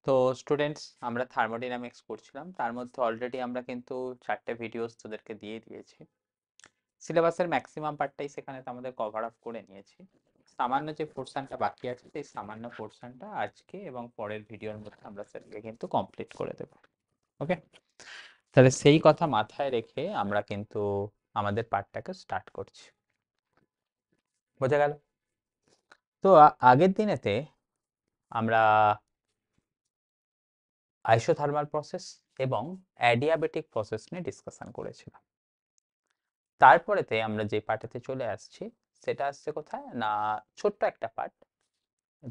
তো স্টুডেন্টস আমরা থার্মোডাইনামিক্স করছিলাম, তার মধ্যে অলরেডি আমরা কিন্তু 4টে ভিডিওস তোদেরকে দিয়ে দিয়েছি। সিলেবাসের ম্যাক্সিমাম পার্টটাই সেখানে তো আমাদের কভার আপ করে নিয়েছি। সামান্য যে পোর্শনটা বাকি আছে সেই সামান্য পোর্শনটা আজকে এবং পরের ভিডিওর মধ্যে আমরা সেটাকে কিন্তু কমপ্লিট করে দেব। ওকে, তাহলে সেই কথা মাথায় রেখে আমরা কিন্তু আমাদের পার্টটাকে স্টার্ট করছি। বোঝা গেল? তো আগের দিনেতে আমরা আইসোথার্মাল প্রসেস এবং অ্যাডিয়াবেটিক প্রসেস নিয়ে ডিসকাশন করেছিলাম। তারপরেতে আমরা যে পার্টেতে চলে আসছি সেটা আসছে কোথায় না, ছোট্ট একটা পার্ট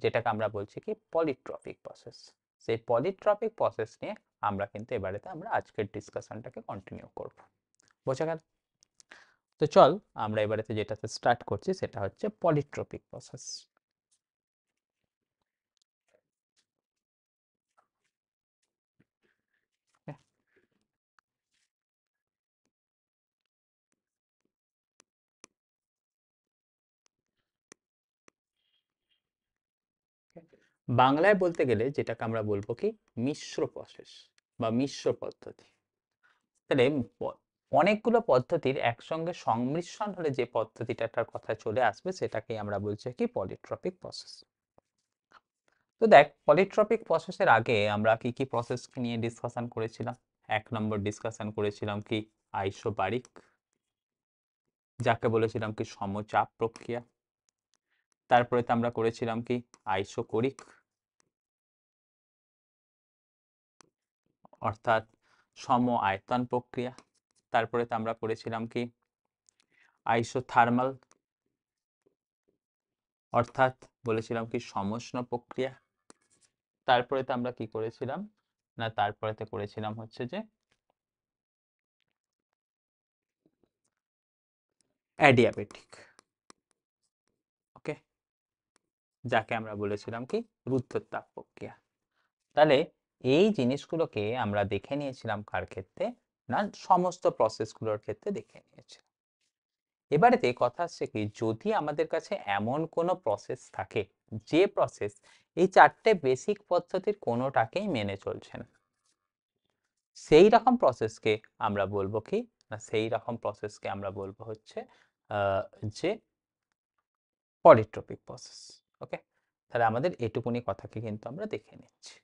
যেটাকে আমরা বলছি কি পলিট্রপিক প্রসেস। সেই পলিট্রপিক প্রসেস নিয়ে আমরা কিন্তু এবারেতে আমরা আজকের ডিসকাশনটাকে কন্টিনিউ করব। বোঝা গেল? তো চল আমরা এবারেতে যেটাতে স্টার্ট করছি সেটা হচ্ছে পলিট্রপিক প্রসেস। বাংলায় বলতে গেলে যেটাকে আমরা বলবো কি মিশ্র প্রসেস বা মিশ্র পদ্ধতি। তাহলে অনেকগুলো পদ্ধতির একসঙ্গে সংমিশ্রণ হলে যে পদ্ধতিটার কথা চলে আসবে সেটাকেই আমরা বলছি কি পলিট্রপিক প্রসেস। তো দেখ, পলিট্রপিক প্রসেসের আগে আমরা কি কি প্রসেস নিয়ে ডিসকাশন করেছিলাম। 1 নম্বর ডিসকাশন করেছিলাম কি আইসোবারিক, যাকে বলেছিলাম কি সমচাপ প্রক্রিয়া। তারপরে তো আমরা করেছিলাম কি আইসোকোরিক, অর্থাৎ সম আয়তন প্রক্রিয়া। তারপরে তো আমরা করেছিলাম কি আইসোথার্মাল, অর্থাৎ বলেছিলাম কি সমুষ্ণ প্রক্রিয়া। তারপরে তো আমরা কি করেছিলাম না, তারপরেতে করেছিলাম হচ্ছে যে অ্যাডিয়াবেটিক। ওকে, যাকে আমরা বলেছিলাম কি রুদ্ধতাপ প্রক্রিয়া। তাহলে এই জিনিসগুলোকে আমরা দেখে নিয়েছিলাম কার ক্ষেত্রে না, সমস্ত প্রসেসগুলোর ক্ষেত্রে দেখে নিয়েছিলাম। এবারেতে কথা হচ্ছে কি, যদি আমাদের কাছে এমন কোনো প্রসেস থাকে যে প্রসেস এই 4টে বেসিক পদ্ধতির কোনোটাকেই মেনে চলছে না, সেই রকম প্রসেসকে আমরা বলবো কি না, সেই রকম প্রসেসকে আমরা বলবো হচ্ছে যে পলিট্রপিক প্রসেস। ওকে, তাহলে আমাদের এটুকুনি কথাকে কিন্তু আমরা দেখে নিচ্ছি।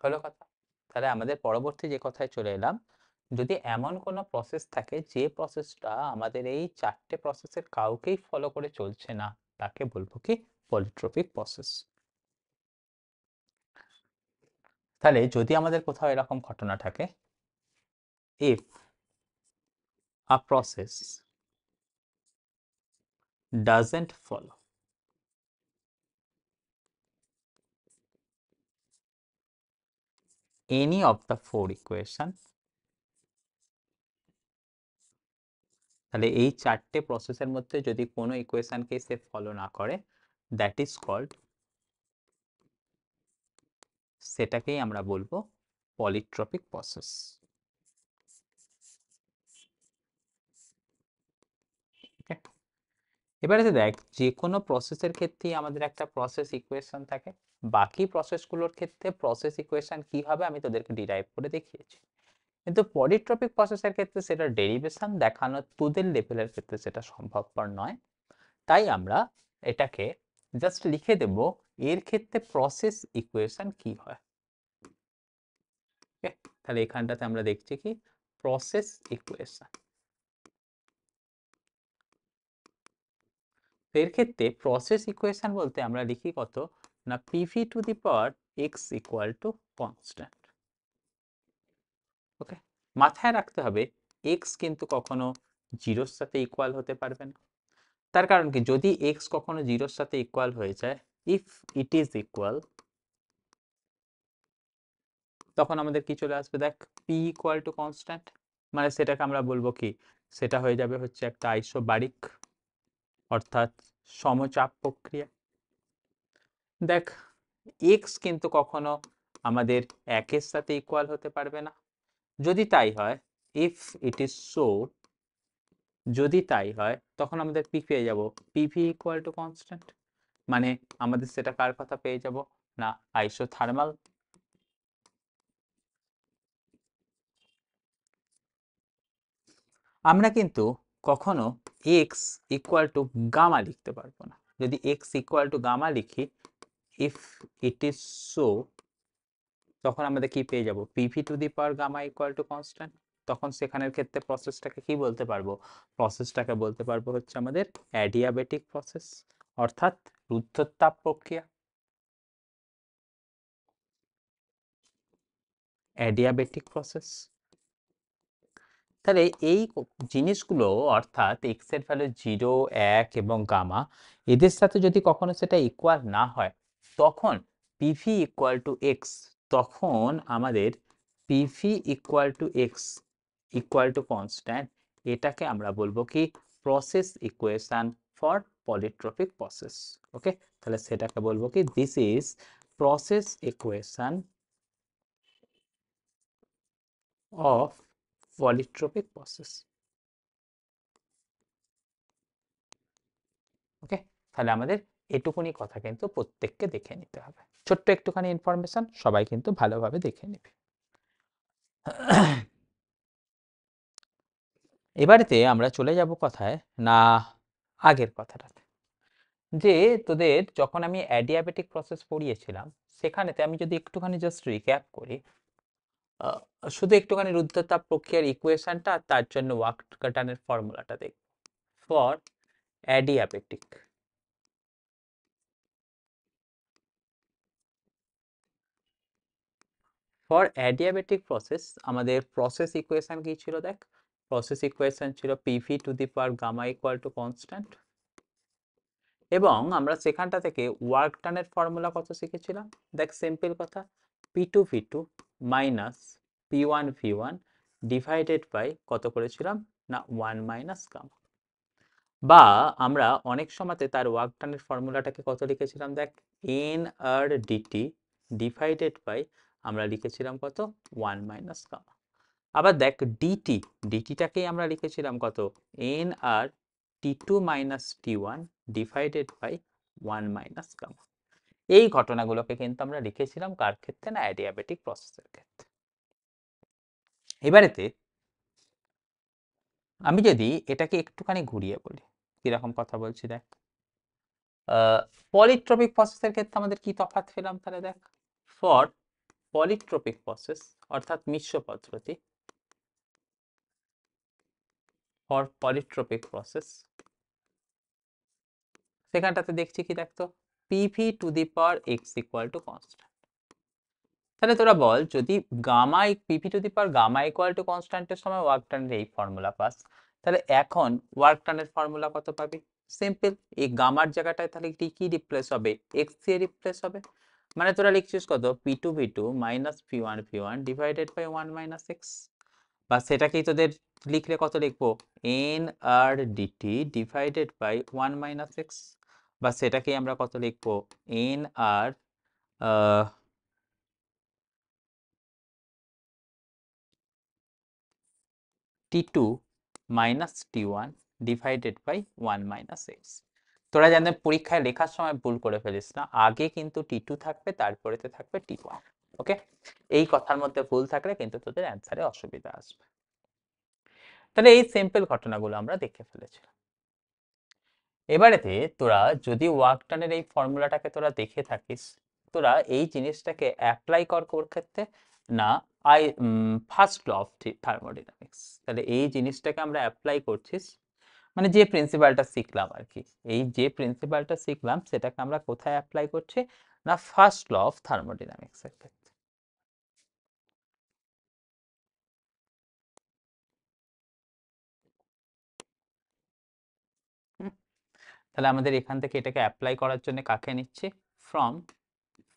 হলো কথা। তাহলে আমাদের পরবর্তী যে কথায় চলে এলাম, যদি এমন কোনো প্রসেস থাকে যে প্রসেসটা আমাদের এই 4টে প্রসেসের কাউকেই ফলো করে চলছে না, তাকে বলবো কি পলিট্রপিক প্রসেস। তাহলে যদি আমাদের কোথাও এরকম ঘটনা থাকে, if a process doesn't follow any of the four equation, তাহলে এই 4টে প্রসেসের মধ্যে যদি কোনো ইকুয়েশনকে সে ফলো না করে, দ্যাট ইজ কল্ড, সেটাকেই আমরা বলবো পলিট্রপিক প্রসেস। এবারে দেখ, যে কোনো প্রসেসের ক্ষেত্রেই আমাদের একটা প্রসেস ইকুয়েশন থাকে। বাকি প্রসেসগুলোর ক্ষেত্রে প্রসেস ইকুয়েশন কি হবে আমি তোদেরকে ডিরাইভ করে দেখিয়েছি, কিন্তু পলিট্রপিক প্রসেসের ক্ষেত্রে সেটা ডেরিভেশন দেখানো তোদের লেভেলের ক্ষেত্রে সেটা সম্ভবপর নয়। তাই আমরা এটাকে জাস্ট লিখে দেব এর ক্ষেত্রে প্রসেস ইকুয়েশন কি হয়। ওকে, তাহলে এখানটাতে আমরা দেখছি কি প্রসেস ইকুয়েশন। এর ক্ষেত্রে প্রসেস ইকুয়েশন বলতে আমরা লিখি কত না, PV to the power x equal to constant. Okay, মাথায় রাখতে হবে এক্স কিন্তু কখনো জিরোর সাথে ইকুয়াল হতে পারবে না। তার কারণ কি, যদি এক্স কখনো জিরোর সাথে ইকুয়াল হয়ে যায়, ইফ ইট ইজ ইকুয়াল, তখন আমাদের কি চলে আসবে দেখ, পি ইকুয়াল টু কনস্ট্যান্ট। মানে সেটাকে আমরা বলবো কি, সেটা হয়ে যাবে হচ্ছে একটা আইসোবারিক, অর্থাৎ সমচাপ প্রক্রিয়া। দেখ, এক্স কিন্তু কখনো আমাদের একের সাথে ইকুয়াল হতে পারবে না। যদি তাই হয়, ইফ ইট ইজ সো যদি তাই হয় তখন আমাদের কি পেয়ে যাব, পিভি ইকুয়াল টু কনস্ট্যান্ট, মানে আমাদের সেটা কার কথা পেয়ে যাব না, আইসোথার্মাল। আমরা কিন্তু কখনো এক্স ইকুয়াল টু গামা লিখতে পারবো না। যদি এক্স ইকুয়াল টু গামা লিখি, ইফ ইট ইজ সো, তখন আমাদের কি পেয়ে যাব, PV to the power gamma equal to constant. তখন সেখানের ক্ষেত্রে প্রসেসটাকে কি বলতে পারবো, প্রসেসটাকে বলতে পারবো হচ্ছে আমাদের অ্যাডিয়াবেটিক প্রসেস, অর্থাৎ রুদ্ধতাপ প্রক্রিয়া, অ্যাডিয়াবেটিক প্রসেস। তাহলে এই জিনিসগুলো, অর্থাৎ এক্স এর ভ্যালু 0, 1 এবং গামা, এদের সাথে যদি কখনো সেটা ইকুয়াল না হয়, তখন পিভি ইকুয়াল টু এক্স, তখন আমাদের PV equal to x equal to constant, এটাকে আমরা বলবো কি, process equation for polytropic process. Okay, তাহলে সেটাকে বলবো কি, this is process equation of polytropic process. Okay, তাহলে আমাদের এটুকুনি কথা কিন্তু প্রত্যেককে দেখে নিতে হবে, ছোট্ট একটুখানি ইনফরমেশন, সবাই কিন্তু ভালোভাবে দেখে নেবে। এবারেতে আমরা চলে যাব কথায় না, আগের কথাটাতে, যে তোদের যখন আমি অ্যাডিয়াবেটিক প্রসেস পড়িয়েছিলাম, সেখানেতে আমি যদি একটুখানি জাস্ট রিক্যাপ করি, শুধু একটুখানি রুদ্ধতাপ প্রক্রিয়ার ইকুয়েশনটা আর তার জন্য ওয়ার্ক ডানের ফর্মুলাটা দেখব। For adiabatic, for adiabatic process আমাদের প্রসেস ইকুয়েশন কি ছিল দেখ, প্রসেস ইকুয়েশন ছিল PV to the power gamma equal to constant, এবং আমরা সেখানটা থেকে ওয়ার্ক ডানের ফর্মুলা কত শিখেছিলাম, দেখ সিম্পল কথা, P two V two minus P one V one divided by কত করেছিলাম না, 1 মাইনাস গামা। বা আমরা অনেক সময়তে তার ওয়ার্ক ডানের ফর্মুলাটাকে কত লিখেছিলাম দেখ, n R dT divided by আমরা লিখেছিলাম কত, 1 মাইনাস গামা। আবার দেখ ডিটি, ডিটিটাকেই আমরা লিখেছিলাম কত, n R T two minus T one divided by 1 minus gamma. এই ঘটনাগুলোকে কিন্তু আমরা লিখেছিলাম কার ক্ষেত্রে না, অ্যাডিয়াবেটিক প্রসেসের ক্ষেত্রে। এবারেতে আমি যদি এটাকে একটুখানি ঘুরিয়ে বলি, কিরকম কথা বলছি দেখ, পলিট্রপিক প্রসেসের ক্ষেত্রে আমাদের কি তফাৎ পেলাম, তাহলে দেখ, ফর পলিট্রপিক প্রসেস অর্থাৎ মিশ্র পদ্ধতি, ফর পলিট্রপিক প্রসেস, সেখানটাতে দেখছি কি দেখতো, PV to the power x equal to constant. তাহলে তোরা বল, যদি gamma PV to the power gamma equal to কনস্ট্যান্টের সময় ওয়ার্ক ডানের এই ফর্মুলা পাস, তাহলে এখন ওয়ার্ক ডানের ফর্মুলা কত পাবি, সিম্পল, এই গামার জায়গাটায় তাহলে কি রিপ্লেস হবে, এক্স দিয়ে রিপ্লেস হবে, মানে তোরা লিখছিস কত, P two V two minus P one divided by 1 minus x, বা সেটাকেই তোদের লিখলে কত লিখবো, n R dT divided by 1 minus x, বা সেটাকেই আমরা কত লিখবো, n R T two minus T one divided by 1 minus x. তোরা জানেন পরীক্ষায় লেখার সময় ভুল করে ফেলিস না, আগে কিন্তু টি টু থাকবে, তারপরেতে থাকবে টি ওয়ান। ওকে, এই কথার মধ্যে ভুল থাকলে কিন্তু তোদের অ্যান্সারে অসুবিধা আসবে। তাহলে এই সিম্পল ঘটনাগুলো আমরা দেখে ফেলেছি। এবারেতে তোরা যদি ওয়ার্ক ডানের এই ফর্মুলাটাকে তোরা দেখে থাকিস, তোরা এই জিনিসটাকে অ্যাপ্লাই কর কোর ক্ষেত্রে না, ফার্স্ট ল অফ থার্মোডাইনামিক্স। তাহলে এই জিনিসটাকে আমরা অ্যাপ্লাই করছিস, মানে যে প্রিন্সিপালটা শিখলাম আর কি, এই যে প্রিন্সিপালটা শিখলাম সেটাকে আমরা কোথায় অ্যাপ্লাই করছি না, ফার্স্ট ল অফ থার্মোডাইনামিক্স এর ক্ষেত্রে। তাহলে আমাদের এখান থেকে এটাকে অ্যাপ্লাই করার জন্য কাকে নিচ্ছি, from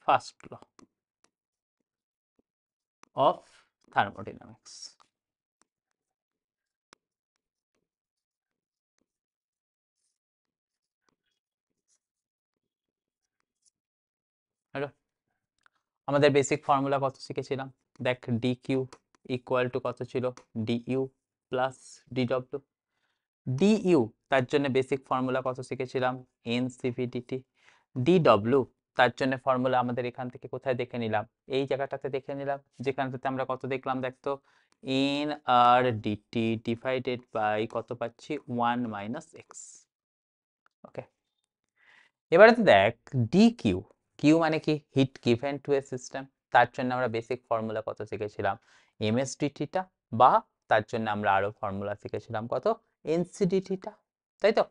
first law of thermodynamics. Hello, আমাদের বেসিক ফর্মুলা কত শিখেছিলাম দেখ, ডি কিউ ইকুয়াল টু কত ছিল, d U plus d W. DU তার জন্য বেসিক ফর্মুলা কত শিখেছিলাম, এনসিভি/ডিটি। ডিডব্লিউ তার জন্য ফর্মুলা আমাদের এখান থেকে কোথায় দেখে নিলাম, এই জায়গাটাতে দেখে নিলাম, যেখানটাতে আমরা কত দেখলাম দেখতো, n R dT divided by কত পাচ্ছি, 1 - x। ওকে, এবারে তো দেখ ডি কিউ, কিউ মানে কি, heat given to a system, তার জন্য আমরা বেসিক ফর্মুলা কত শিখেছিলাম, এমএস ডিটিটা, বা তার জন্য আমরা আরো ফর্মুলা শিখেছিলাম কত, এনসিডিটিটা, তাই তো।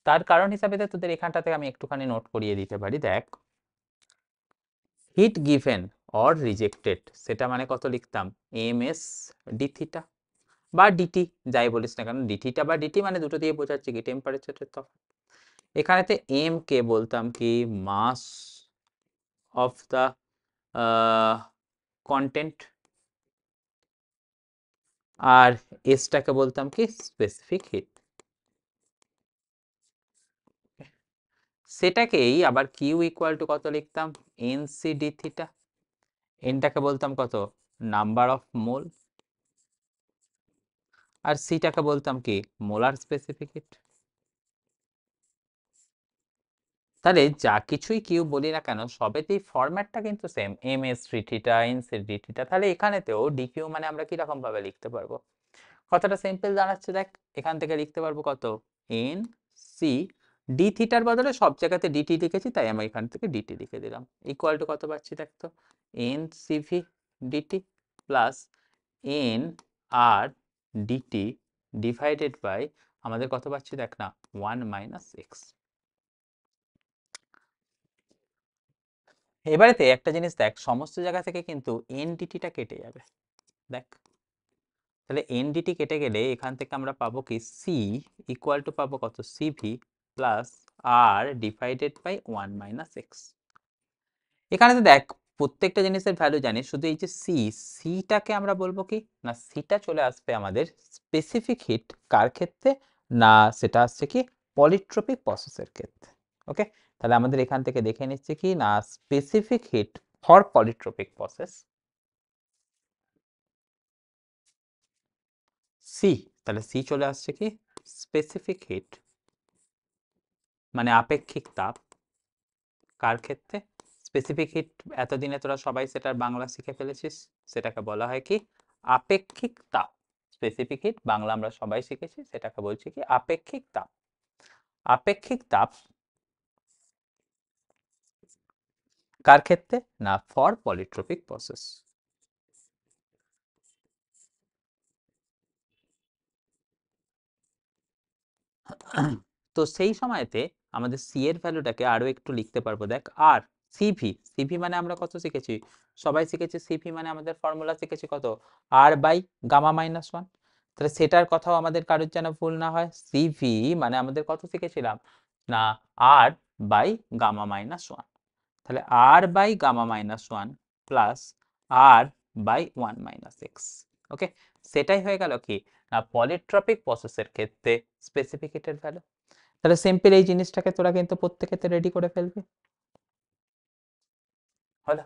তার কারণ হিসাবে তোদের এখানটা থেকে আমি একটুখানি নোট করিয়ে দিতে পারি, দেখ হিট গিভেন অর রিজেক্টেড, সেটা মানে কত লিখতাম, এমএস ডি থিটা বা ডিটি, যাই বলিস না কেন, ডিটিটা বা ডিটি মানে দুটো দিয়ে বোঝাচ্ছে কি, টেম্পারেচারের তফাৎ। এখানেতে এম কে বলতাম কি, মাস অফ দ্য কন্টেন্ট, আর এসটাকে বলতাম কি, স্পেসিফিক হিট। সেটাকেই আবার কিউ ইকুয়াল টু কত লিখতাম, এনসি ডি থিটা, এনটাকে বলতাম কত, নাম্বার অফ মোল, আর সিটাকে বলতাম কি, মোলার স্পেসিফিক হিট। তাহলে যা কিছুই কিউ বলি না কেন, সবেতেই ফরম্যাটটা কিন্তু same, m s d theta, n C d theta. তাহলে এখানেতেও ডি কিউ মানে আমরা কি রকম ভাবে লিখতে পারবো, কতটা সিম্পল দাঁড়াচ্ছে দেখ, এখান থেকে লিখতে পারবো কত, এন সি ডি থিটার বদলে সব জায়গাতে ডিটি লিখেছি, তাই আমি এখান থেকে ডিটি লিখে দিলাম, ইকুয়াল টু কত পাচ্ছি দেখ তো, n Cv dT plus n R dT divided by আমাদের কত পাচ্ছি দেখ না, 1 - x। এবারেতে একটা জিনিস দেখ, সমস্ত জায়গা থেকে কিন্তু এনডিটিটা কেটে যাবে, দেখ তাহলে এনডিটি কেটে গেলে এখান থেকে আমরা পাবো কি, সি ইকুয়াল টু পাবো কত, Cv plus R divided by 1 - x। এখানে তো দেখ প্রত্যেকটা জিনিসের ভ্যালু জানি, শুধু এই যে সিটাকে আমরা বলবো কি না, সিটা চলে আসবে আমাদের স্পেসিফিক হিট কার ক্ষেত্রে, না সেটা আসছে কি, পলিট্রপিক প্রসেসের ক্ষেত্রে। ওকে, তাহলে আমাদের এখান থেকে দেখে নিচ্ছে কি না, specific heat for polytropic process C, তাহলে সি চলে আসছে কি, স্পেসিফিক হিট মানে আপেক্ষিক তাপ কার ক্ষেত্রে, স্পেসিফিক হিট এতদিনে তোরা সবাই সেটার বাংলা শিখে ফেলেছিস, সেটাকে বলা হয় কি, আপেক্ষিক তাপ। স্পেসিফিক হিট বাংলা আমরা সবাই শিখেছি, সেটাকে বলছি কি, আপেক্ষিক তাপ। আপেক্ষিক তাপ কার ক্ষেত্রে, না ফর পলিট্রপিক প্রসেস। তো সেই সময়তে আমাদের সি এর ভ্যালুটাকে আরো একটু লিখতে পারবো, দেখ আর সিভি, সিভি মানে আমরা কত শিখেছি, সবাই শিখেছি, সিভি মানে আমাদের ফর্মুলা শিখেছি কত, আর বাই গামা মাইনাস ওয়ান। তাহলে সেটার কথাও আমাদের কারোর যেন ভুল না হয়, সিভি মানে আমাদের কত শিখেছিলাম, না R by gamma minus one. তাহলে R by gamma minus one plus R by 1 - x। Okay, সেটাই হয়ে গেল কি, না পলিট্রপিক প্রসেসের ক্ষেত্রে স্পেসিফিক হিটের ভ্যালু। তাহলে সিম্পল এই জিনিসটাকে তোরা কিন্তু প্রত্যেকেতে রেডি করে ফেলবি, হলো।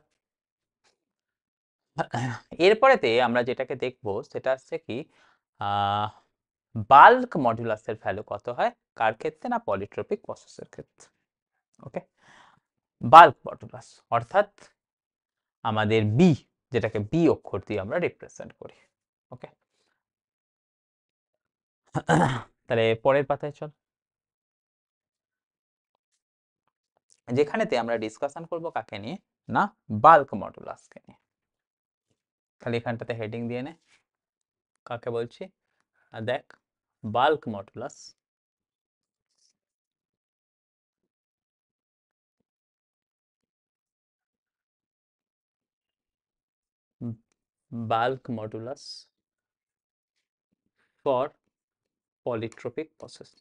এরপরেতে আমরা যেটাকে দেখবো সেটা হচ্ছে কি, বাল্ক মডুলাসের ভ্যালু কত হয় কার ক্ষেত্রে, না পলিট্রপিক প্রসেসের ক্ষেত্রে। ওকে, বাল্ক মডুলাস অর্থাৎ আমাদের বি, যেটাকে বি অক্ষর দিয়ে আমরা রিপ্রেজেন্ট করি। ওকে, তাহলে পরের পাতায় চল, যেখানেতে আমরা ডিসকাশন করব কাকে নিয়ে, না বাল্ক মডুলাসকে নিয়ে। তাহলে এখানটাতে হেডিং দিয়ে নে, কাকে বলছি, দেখ bulk modulus bulk modulus for polytropic process.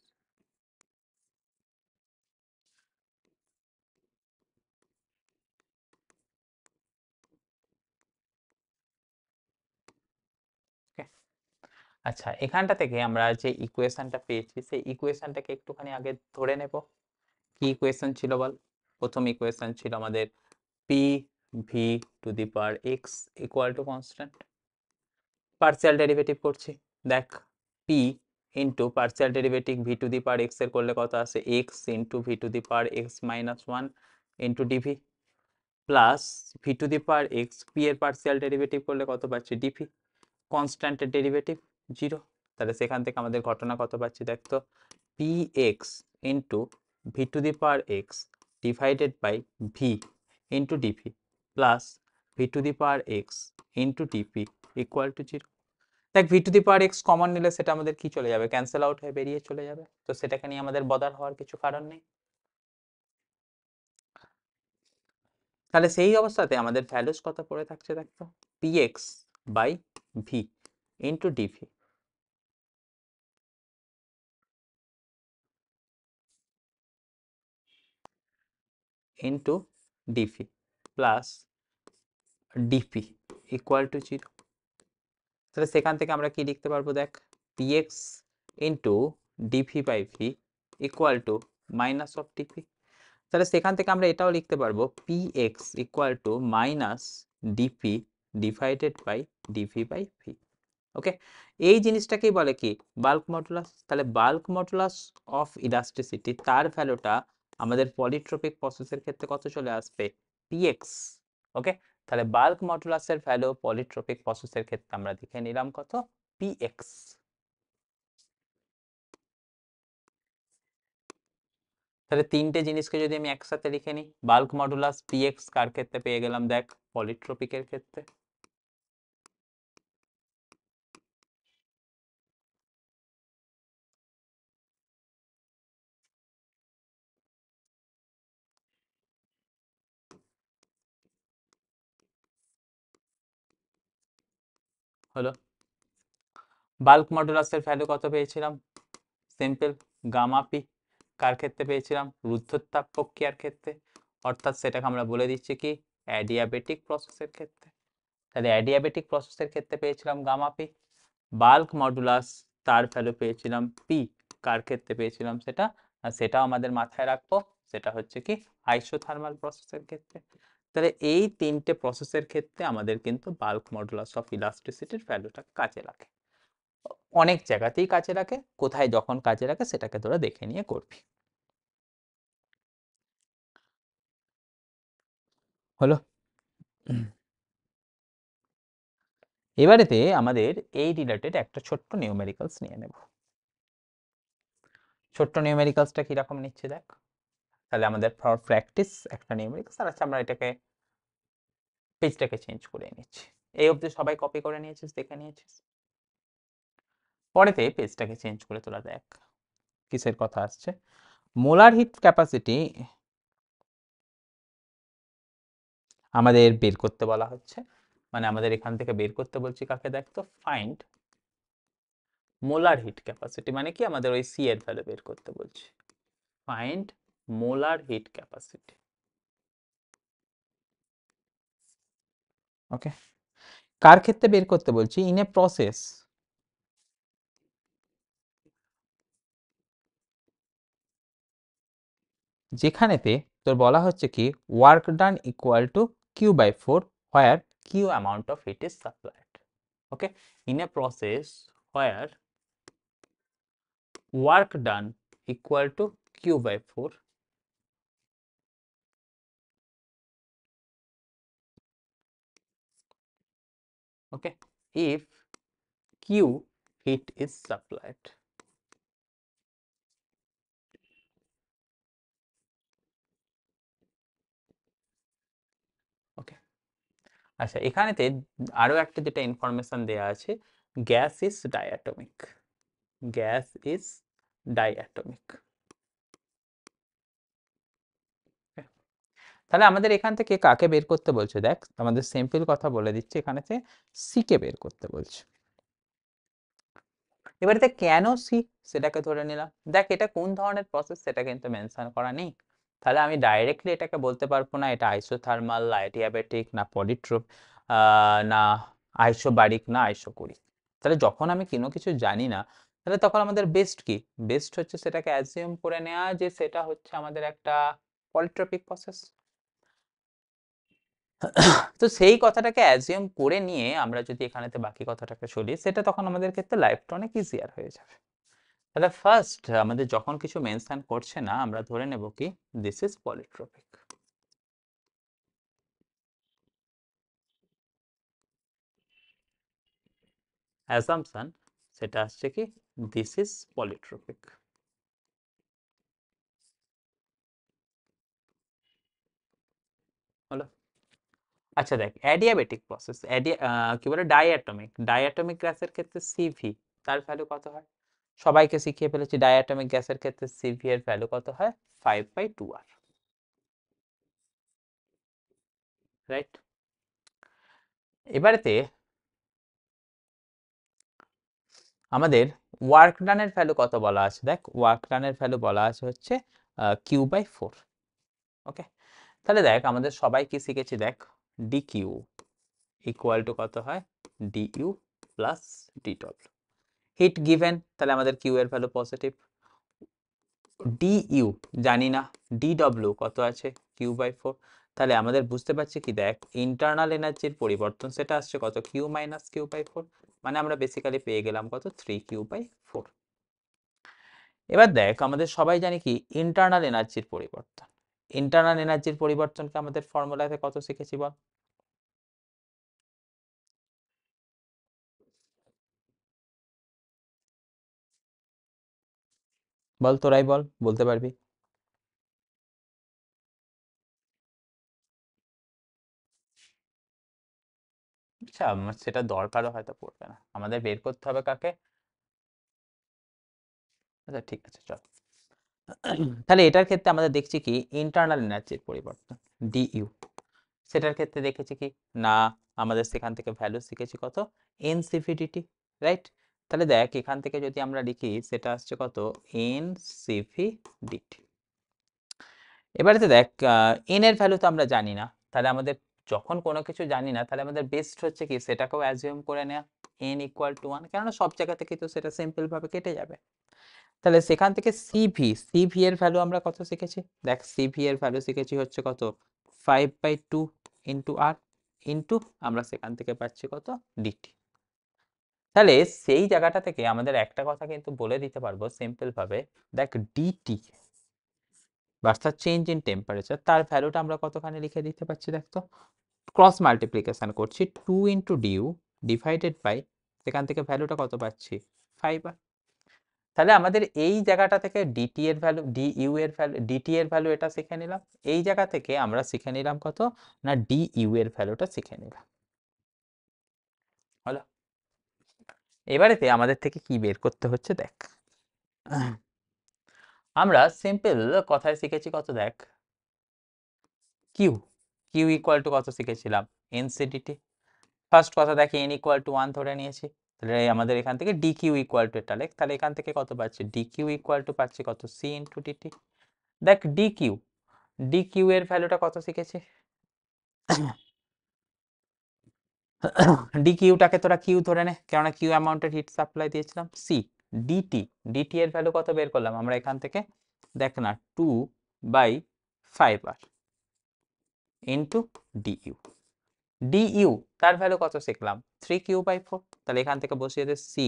আচ্ছা, এখানটা থেকে আমরা যে ইকুয়েশনটা পেয়েছি সেই ইকুয়েশনটাকে একটুখানি আগে ধরে নেব। কি ইকুয়েশন ছিল বল, প্রথম ইকুয়েশন ছিল আমাদের P V to the power x equal to constant, partial derivative করছি, দেখ P into partial derivative V to the power x এর করলে কত আসে x into V to the power x minus one into dV plus V to the power x P এর partial derivative করলে কত পাচ্ছি ডিভি কনস্ট্যান্টের ডেরিভেটিভ 0। তাহলে সেখান থেকে আমাদের ঘটনা কত পাচ্ছি দেখতো P x into V to the power x divided by V into dV plus V to the power x into dV equal to 0। দেখ V to the power x common নিলে সেটা আমাদের কি চলে যাবে ক্যান্সেল আউট হয়ে বেরিয়ে চলে যাবে, তো সেটাকে নিয়ে আমাদের বদার হওয়ার কিছু কারণ নেই। তাহলে সেই অবস্থাতে আমাদের ভ্যালুস কত পড়ে থাকছে দেখতো P x by V into dV into dV plus dP equal to 0। তাহলে সেখান থেকে আমরা কি লিখতে পারবো দেখ px into DV by V equal to minus of DP. তাহলে সেখান থেকে আমরা এটাও লিখতে পারবো px equal to minus DP divided by DV by V. Okay, এই জিনিসটাকেই বলে কি বাল্ক মডুলাস। তাহলে বাল্ক মডুলাস অফ ইলাস্টিসিটি তার ভ্যালুটা আমাদের পলিট্রপিক প্রসেসের ক্ষেত্রে কত চলে আসবে px। ওকে, তাহলে বাল্ক মডুলাসের ভ্যালু পলিট্রপিক প্রসেসের ক্ষেত্রে আমরা দেখে নিলাম কত px। তাহলে তিনটে জিনিসকে যদি আমি একসাথে লিখে নিই বাল্ক মডুলাস px কার ক্ষেত্রে পেয়ে গেলাম দেখ পলিট্রপিকের ক্ষেত্রে, হলো বাল্ক মডুলাসের ভ্যালু কত পেয়েছিলাম সিম্পল গামা পি কার ক্ষেত্রে পেয়েছিলাম রুদ্ধতাপ প্রক্রিয়ার ক্ষেত্রে, অর্থাৎ সেটাকে আমরা বলে দিচ্ছি কি অ্যাডিয়াবেটিক প্রসেসের ক্ষেত্রে। তাহলে অ্যাডিয়াবেটিক প্রসেসের ক্ষেত্রে পেয়েছিলাম গামা পি। বাল্ক মডুলাস তার ভ্যালু পেয়েছিলাম পি কার ক্ষেত্রে পেয়েছিলাম সেটা, আর সেটাও আমাদের মাথায় রাখবো সেটা হচ্ছে কি আইসোথার্মাল প্রসেসের ক্ষেত্রে। তাহলে এই তিনটে প্রসেসের ক্ষেত্রে আমাদের কিন্তু বাল্ক মডুলাস অফ ইলাস্টিসিটির ভ্যালুটা কাজে লাগে, অনেক জায়গাতেই কাজে লাগে, কোথায় যখন কাজে লাগে সেটাকে তোরা দেখে নিয়ে করবি। হলো এবারেতে আমাদের এই রিলেটেড একটা ছোট্ট নিউমেরিক্যালস নিয়ে নেব। ছোট্ট নিউমেরিক্যালসটা কিরকম নিচ্ছে দেখ, তাহলে আমাদের ফর প্র্যাকটিস একটা নিউমেরিক্যালস আর আচ্ছা আমরা এটাকে পেজটাকে চেঞ্জ করে নিচ্ছি। এই অবধি সবাই কপি করে নিয়েছিস দেখে নিয়েছিস, পরেতে পেজটাকে চেঞ্জ করে তোরা দেখ কিসের কথা আসছে। মোলার হিট ক্যাপাসিটি আমাদের বের করতে বলা হচ্ছে, মানে আমাদের এখান থেকে বের করতে বলছি কাকে দেখ তো ফাইন্ড মোলার হিট ক্যাপাসিটি, মানে কি আমাদের ওই সি এর ভ্যালু বের করতে বলছি ফাইন্ড মোলার হিট ক্যাপাসিটি। ওকে, কার ক্ষেত্রে বের করতে বলছি ইন এ প্রসেস যেখানেতে তোর বলা হচ্ছে কি work done equal to Q by four where Q amount of heat is supplied. Okay, in a process where work done equal to q by 4 okay if q heat is supplied। ওকে, আচ্ছা এখানেতে আরো একটা যেটা information দেয়া আছে gas is diatomic, gas is diatomic. তাহলে আমাদের এখান থেকে কাকে বের করতে বলছে দেখ আমাদের সিম্পল কথা বলে দিচ্ছে এখানেতে সি কে বের করতে বলছে। এবারে কেন সি সেটাকে ধরে নিলাম, দেখ এটা কোন ধরনের প্রসেস সেটা কিন্তু মেনশন করা নেই, তাহলে আমি ডাইরেক্টলি এটাকে বলতে পারবো না এটা আইসোথার্মাল অ্যাডিয়াবেটিক না পলিট্রোপ না আইসোবারিক না আইসোকোরিক। তাহলে যখন আমি কোনো কিছু জানি না তাহলে তখন আমাদের বেস্ট কি, বেস্ট হচ্ছে সেটাকে অ্যাজিউম করে নেওয়া যে সেটা হচ্ছে আমাদের একটা পলিট্রপিক প্রসেস। তো সেই কথাটাকে অ্যাজিউম করে নিয়ে আমরা যদি এখানেতে বাকি কথাটাকে সরি সেটা তখন আমাদের ক্ষেত্রে লাইফটা অনেক ইজিয়ার হয়ে যাবে। তাহলে ফার্স্ট আমাদের যখন কিছু মেনশন করছে না আমরা ধরে নেব কি দিস ইজ পলিট্রপিক। অ্যাসাম্পশন সেটা আসছে কি দিস ইজ পলিট্রপিক। হলো। আচ্ছা দেখ অ্যাডিয়াবেটিক প্রসেস কি বলে ডাইঅ্যাটমিক গ্যাসের ক্ষেত্রে সিভি তার ভ্যালু কত হয়? সবাইকে শিখিয়ে ফেলেছি ডাইঅ্যাটমিক গ্যাসের ক্ষেত্রে সিভি এর ভ্যালু কত হয় 5/2r, রাইট? এবারেতে আমাদের ওয়ার্ক ডানের ভ্যালু কত বলা আছে? দেখ ওয়ার্ক ডানের ভ্যালু বলা আছে হচ্ছে Q/4। ওকে, তাহলে দেখ আমাদের সবাই কি শিখেছি, দেখ ডিকিউ ইকুয়াল টু কত হয় ডিইউ প্লাস ডিডব্লিউ। হিট গিভেন, তাহলে আমাদের কিউ এর ভ্যালু পজিটিভ। ডিইউ জানি না, ডিডব্লিউ কত আছে Q/4। তাহলে আমাদের বুঝতে পারছি কি দেখ ইন্টারনাল এনার্জির পরিবর্তন সেটা আসছে কত Q-Q/4, মানে আমরা বেসিক্যালি পেয়ে গেলাম কত 3Q/4। এবার দেখ আমাদের সবাই জানি কি ইন্টারনাল এনার্জির পরিবর্তন, ইন্টারনাল এনার্জির পরিবর্তনকে আমাদের ফর্মুলাতে কত শিখেছি বল? বল তোরাই বল, বলতে পারবি? আচ্ছা আমার সেটা দরকারও হয়তো পড়বে না, আমাদের বের করতে হবে কাকে? আচ্ছা ঠিক আছে চল। তাহলে এটার ক্ষেত্রে আমাদের দেখছি কি ইন্টারনাল এনার্জির পরিবর্তন ডিইউ, সেটার ক্ষেত্রে দেখেছি কি না আমাদের সেখান থেকে ভ্যালু শিখেছি কত এনসিভিডিটি, রাইট? তাহলে দেখ এখান থেকে যদি আমরা লিখি সেটা আসছে কত এনসিভিডিটি। এবারে দেখ এন এর ভ্যালু তো আমরা জানি না, তাহলে আমাদের যখন কোনো কিছু জানি না তাহলে আমাদের বেস্ট হচ্ছে কি সেটাকেও অ্যাজিউম করে নেওয়া এন ইকুয়াল টু 1, কেননা সব জায়গা থেকে তো সেটা সিম্পল ভাবে কেটে যাবে। তাহলে সেখান থেকে সিভি এর ভ্যালু আমরা কত শিখেছি? দেখ সিভি এর ভ্যালু শিখেছি হচ্ছে কত 5/2 ইন্টু আর ইন্টু আমরা সেখান থেকে পাচ্ছি কত ডিটি। তাহলে সেই জায়গাটা থেকে আমাদের একটা কথা কিন্তু বলে দিতে পারবো সিম্পল ভাবে, দেখ dT versus change in temperature তার ভ্যালুটা আমরা কতখানি লিখে দিতে পারছি দেখ তো। ক্রস মাল্টিপ্লিকেশন করছি 2 ইন্টু ডিউ ডিভাইডেড বাই সেখান থেকে ভ্যালুটা কত পাচ্ছি 5r। তাহলে আমাদের এই জায়গাটা থেকে ডিটি এর ভ্যালু ডিইউ এর ভ্যালু ডিটি এর ভ্যালু এটা শিখে নিলাম, এই জায়গা থেকে আমরা শিখে নিলাম কত না ডিইউ এর ভ্যালুটা শিখে নিলাম। হলো। এবারেতে আমাদের থেকে কি বের করতে হচ্ছে দেখ, আমরা সিম্পল কথায় শিখেছি কত দেখ কিউ, কিউ ইকুয়াল টু কত শিখেছিলাম এনসিডিটি। ফার্স্ট কথা দেখি এন ইকুয়াল টু 1 ধরে নিয়েছি, তাহলে আমাদের এখান থেকে ডি কিউ ইকুয়াল টু এটা লেখ, তাহলে এখান থেকে কত পাচ্ছি ডি কিউ ইকুয়াল টু পাচ্ছি কত সি ইন্টু ডিটি। দেখ ডি কিউ এর ভ্যালুটা কত শিখেছি? ডি কিউটাকে তোরা কিউ ধরে নে, কেননা কিউ অ্যামাউন্টের হিট সাপ্লাই দিয়েছিলাম। সি ডিটি, ডিটি এর ভ্যালু কত বের করলাম আমরা এখান থেকে, দেখ না 2/5r ইন্টু ডিইউ। ডিইউ তার ভ্যালু কত শিখলাম 3Q/4, তাহলে এখান থেকে বসিয়ে দে C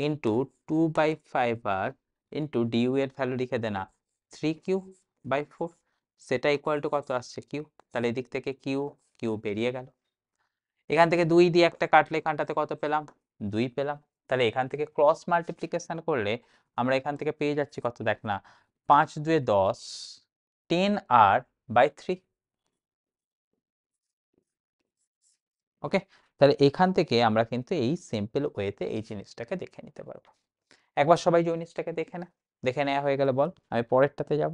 into 2/5r into DU এর ভ্যালু লিখে দে না 3Q/4, সেটা ইকুয়াল টু কত আসছে কিউ। তাহলে এদিক থেকে কিউ কিউ বেরিয়ে গেল, এখান থেকে 2 দিয়ে একটা কাটলে এখানটাতে কত পেলাম 2 পেলাম। তাহলে এখান থেকে ক্রস মাল্টিপ্লিকেশন করলে আমরা এখান থেকে পেয়ে যাচ্ছি কত দেখ না 5×2 = 10 10r/3। ওকে, তাহলে এখান থেকে আমরা কিন্তু এই সিম্পল ওয়েতে এই জিনিসটাকে দেখে নিতে পারবো। একবার সবাই জিনিসটাকে দেখে না, দেখে নেওয়া হয়ে গেলে বল আমি পরেরটাতে যাব।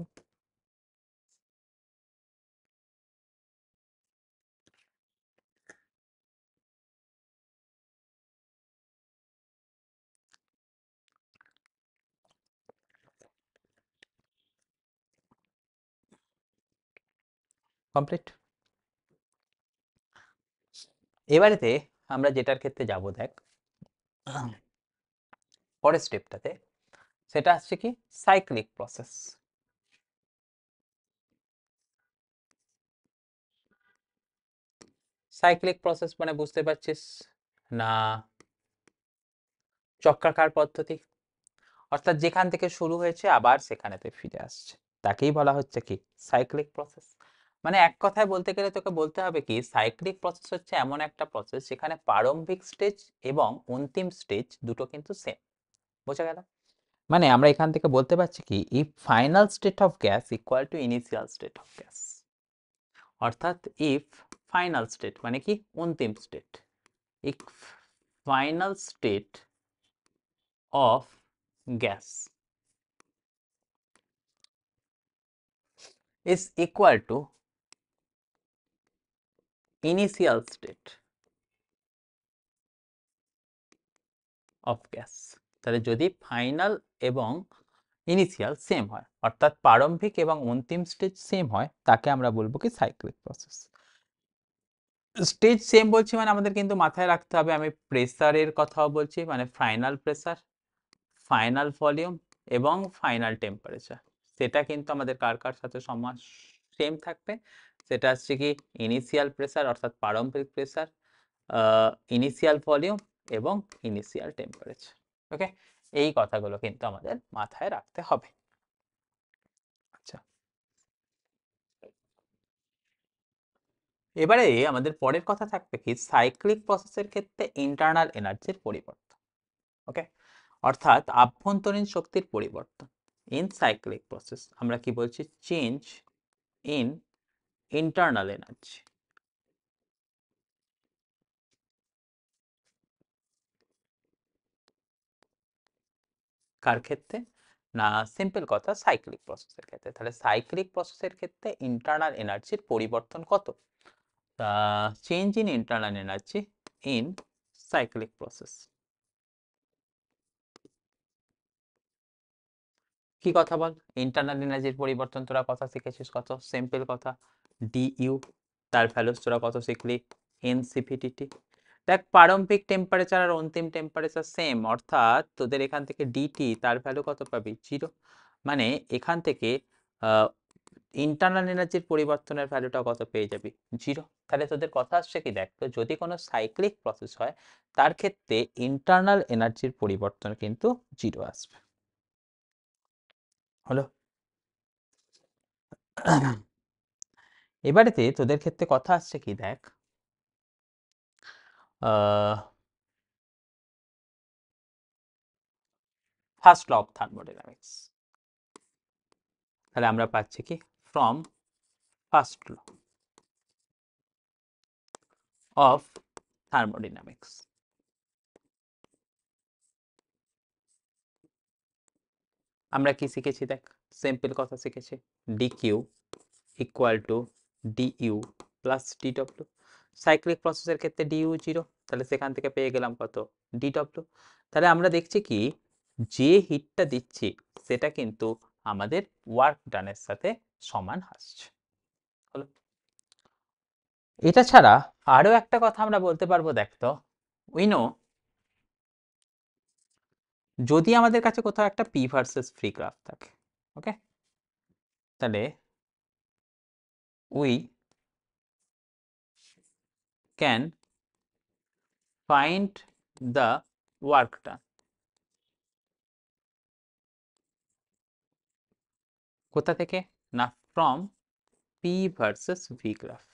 কমপ্লিট। এবারেতে আমরা যেটার ক্ষেত্রে যাব দেখ পরের স্টেপটাতে, সেটা হচ্ছে কি সাইক্লিক প্রসেস। সাইক্লিক প্রসেস মানে বুঝতে পারছিস না চক্রাকার পদ্ধতি, অর্থাৎ যেখান থেকে শুরু হয়েছে আবার সেখানেতে ফিরে আসছে, তাকেই বলা হচ্ছে কি সাইক্লিক প্রসেস। মানে এক কথায় বলতে গেলে তোকে বলতে হবে কি সাইক্লিক প্রসেস হচ্ছে এমন একটা প্রসেস যেখানে প্রারম্ভিক স্টেজ এবং অন্তিম স্টেজ দুটো কিন্তু সেম। বোঝা গেল? মানে আমরা এখান থেকে বলতে পারছি কি if final state of gas equal to initial state of gas, অর্থাৎ ইফ ফাইনাল স্টেট মানে কি অন্তিম state, if final state of gas is equal to initial state of gas, তাহলে যদি ফাইনাল এবং ইনিশিয়াল সেম হয় অর্থাৎ প্রারম্ভিক এবং অন্তিম স্টেজ সেম হয় তাকে আমরা বলবো কি সাইক্লিক প্রসেস। স্টেজ সেম বলছি মানে আমাদের কিন্তু মাথায় রাখতে হবে আমি প্রেসারের কথাও বলছি, মানে ফাইনাল প্রেসার, ফাইনাল ভলিউম এবং ফাইনাল টেম্পারেচার, সেটা কিন্তু আমাদের কার কার সাথে সমান সেম থাকবে, সেটা হচ্ছে কি ইনিশিয়াল প্রেসার অর্থাৎ প্রারম্ভিক প্রেসার, ইনিশিয়াল ভলিউম এবং ইনিশিয়াল টেম্পারেচার। ওকে, এই কথাগুলো কিন্তু আমাদের মাথায় রাখতে হবে। আচ্ছা, এবারে আমাদের পরের কথা থাকবে কি সাইক্লিক প্রসেসের ক্ষেত্রে ইন্টারনাল এনার্জির পরিবর্তন। ওকে, অর্থাৎ আভ্যন্তরীণ শক্তির পরিবর্তন। ইন সাইক্লিক প্রসেস আমরা কি বলছি চেঞ্জ ইন ইন্টারনাল এনার্জি। কার ক্ষেত্রে? না সিম্পল কথা সাইক্লিক প্রসেসের ক্ষেত্রে। তাহলে সাইক্লিক প্রসেসের ক্ষেত্রে ইন্টারনাল এনার্জির পরিবর্তন কত? Change in internal energy in cyclic process. কি কথা বল, ইন্টারনাল এনার্জির পরিবর্তন তোরা কথা শিখেছিস কত সিম্পল কথা, ডিইউ, তার ভ্যালুস তোরা কত শিখলি এনসিপিটিটি। দেখ প্রারম্ভিক টেম্পারেচার আর অন্তিম টেম্পারেচার সেম, অর্থাৎ তোদের এখান থেকে ডিটি তার ভ্যালু কত পাবি 0, মানে এখান থেকে ইন্টারনাল এনার্জির পরিবর্তনের ভ্যালুটা কত পেয়ে যাবি 0। তাহলে তোদের কথা আসছে কি দেখ তো যদি কোনো সাইক্লিক প্রসেস হয় তার ক্ষেত্রে ইন্টারনাল এনার্জির পরিবর্তন কিন্তু 0 আসবে। হলো? এবারেতে তোদের ক্ষেত্রে কথা আসছে কি দেখ ফার্স্ট ল অফ থার্মোডাইনামিক্স। তাহলে আমরা পাচ্ছি কি from first law of thermodynamics আমরা কি শিখেছি দেখ সিম্পল কথা শিখেছি dQ equal to dU plus ডিডব্লিউ। সাইক্লিক প্রসেসের ক্ষেত্রে ডিইউ 0, তাহলে সেখান থেকে পেয়ে গেলাম কত ডিডব্লিউ। তাহলে আমরা দেখছি কি যে হিটটা দিচ্ছি সেটা কিন্তু আমাদের ওয়ার্ক ডানের সাথে সমান আসছে। হলো? এটা ছাড়া আরো একটা কথা আমরা বলতে পারবো দেখ তো উই নো যদি আমাদের কাছে কোথাও একটা পি ভার্সেস ফ্রি গ্রাফ থাকে, ওকে, তাহলে we can find the work done. কোথা থেকে? না from P versus V graph.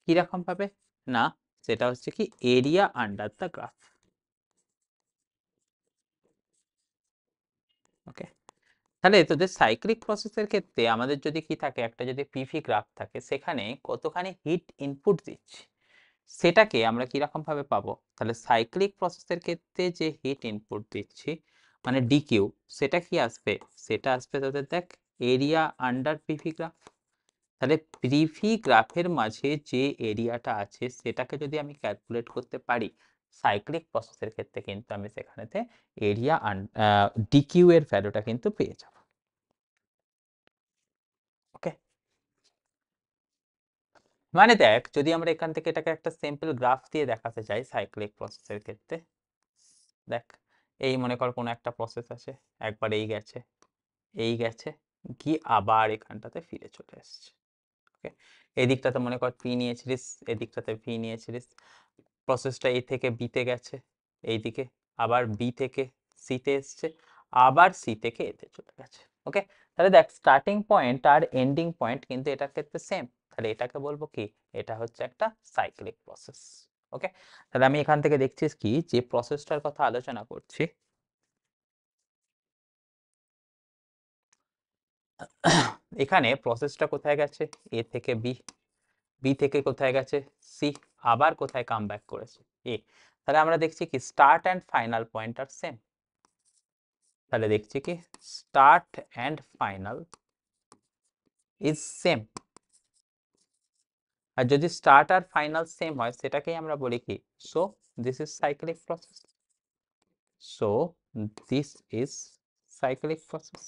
কিরকম ভাবে? না সেটা হচ্ছে কি এরিয়া আন্ডার দ্য গ্রাফ। ওকে, তাহলে তোদের সাইক্লিক প্রসেসের ক্ষেত্রে আমাদের যদি কি থাকে একটা যদি পিভি গ্রাফ থাকে সেখানে কতখানি হিট ইনপুট দিচ্ছি সেটাকে আমরা কিরকম ভাবে পাবো, তাহলে সাইক্লিক প্রসেসের ক্ষেত্রে যে হিট ইনপুট দিচ্ছি মানে ডিকিউ সেটা কি আসবে, সেটা আসবে তোদের দেখ এরিয়া আন্ডার পিভি গ্রাফ। তাহলে পিভি গ্রাফের মাঝে যে এরিয়াটা আছে সেটাকে যদি আমি ক্যালকুলেট করতে পারি সাইক্লিক প্রসেসের ক্ষেত্রে কিন্তু আমি সেখানেতে এরিয়া ডিকিউ এর ভ্যালুটা কিন্তু পেয়ে যাব। ওকে, মানে দেখ যদি আমরা এখান থেকে এটাকে একটা সিম্পল গ্রাফ দিয়ে দেখাতে চাই সাইক্লিক প্রসেসের ক্ষেত্রে, দেখ এই মনে কর কোনো একটা প্রসেস আছে একবার এই গেছে কি আবার এখানটাতে ফিরে চলে এসছে। ওকে, এই দিকটাতে মনে কর পি নিয়েছিলিস, এই দিকটাতে ভি নিয়েছিলিস, প্রসেসটা এ থেকে বিতে গেছে এইদিকে, আবার বি থেকে সিতে এসছে, আবার সি থেকে এতে চলে গেছে। ওকে, তাহলে দেখ স্টার্টিং পয়েন্ট আর এন্ডিং পয়েন্ট কিন্তু এটার ক্ষেত্রে সেম, তাহলে এটাকে বলবো কি, এটা হচ্ছে একটা সাইক্লিক প্রসেস। ওকে, তাহলে আমি এখান থেকে দেখছিস কি যে প্রসেসটার কথা আলোচনা করছি, এখানে প্রসেসটা কোথায় গেছে, এ থেকে বি, বি থেকে কোথায় গেছে সি, আবার কোথায় কাম ব্যাক করেছে এ, তাহলে আমরা দেখছি কি স্টার্ট অ্যান্ড ফাইনাল পয়েন্ট আর সেম, তাহলে দেখছি কি start and final is same, আর যদি স্টার্ট আর ফাইনাল সেম হয় সেটাকেই আমরা বলি কি, so this is cyclic process, so this is cyclic process.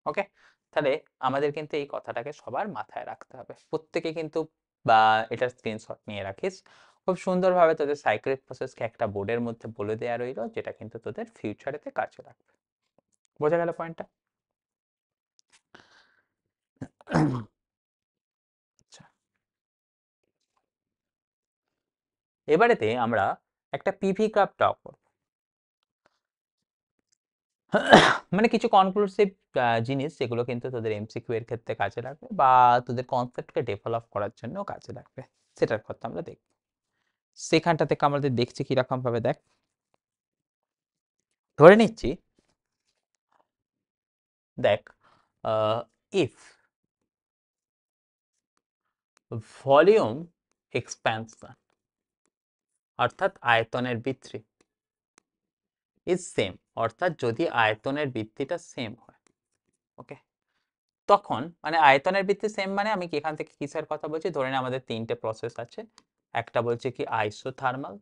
Okay, তাহলে আমাদের কিন্তু এই কথাটাকে সবার মাথায় রাখতে হবে, প্রত্যেকে কিন্তু বা এটা স্ক্রিনশট নিয়ে রাখিস, খুব সুন্দরভাবে তোদের সাইক্লিক প্রসেসকে একটা বোর্ডের মধ্যে বলে দেওয়া রইলো, যেটা কিন্তু তোদের ফিউচারেতে কাজে লাগবে। বোঝা গেল পয়েন্টটা? আচ্ছা, এবারেতে আমরা একটা পিভি গ্রাফ ড্র করব, মানে কিছু কনক্লুসিভ জিনিস যেগুলো কিন্তু তোদের এমসিকিউ এর ক্ষেত্রে কাজে লাগবে বা তোদের কনসেপ্টকে ডেভেলপ করার জন্য কাজে লাগবে, সেটার কথা আমরা দেখব। সেখানটা থেকে আমাদের দেখছি কিরকম ভাবে, দেখ ধরে নিচ্ছি, দেখ ইফ ভলিউম এক্সপ্যানশন অর্থাৎ আয়তনের বৃদ্ধি ইজ সেম, অর্থাৎ যদি আয়তনের বৃদ্ধিটা সেম হয়, ওকে, তখন মানে আয়তনের বৃদ্ধি সেম মানে আমি কি এখান থেকে কিসের কথা বলছি, ধরে নে আমাদের তিনটে প্রসেস আছে, একটা বলছে কি আইসোথার্মাল,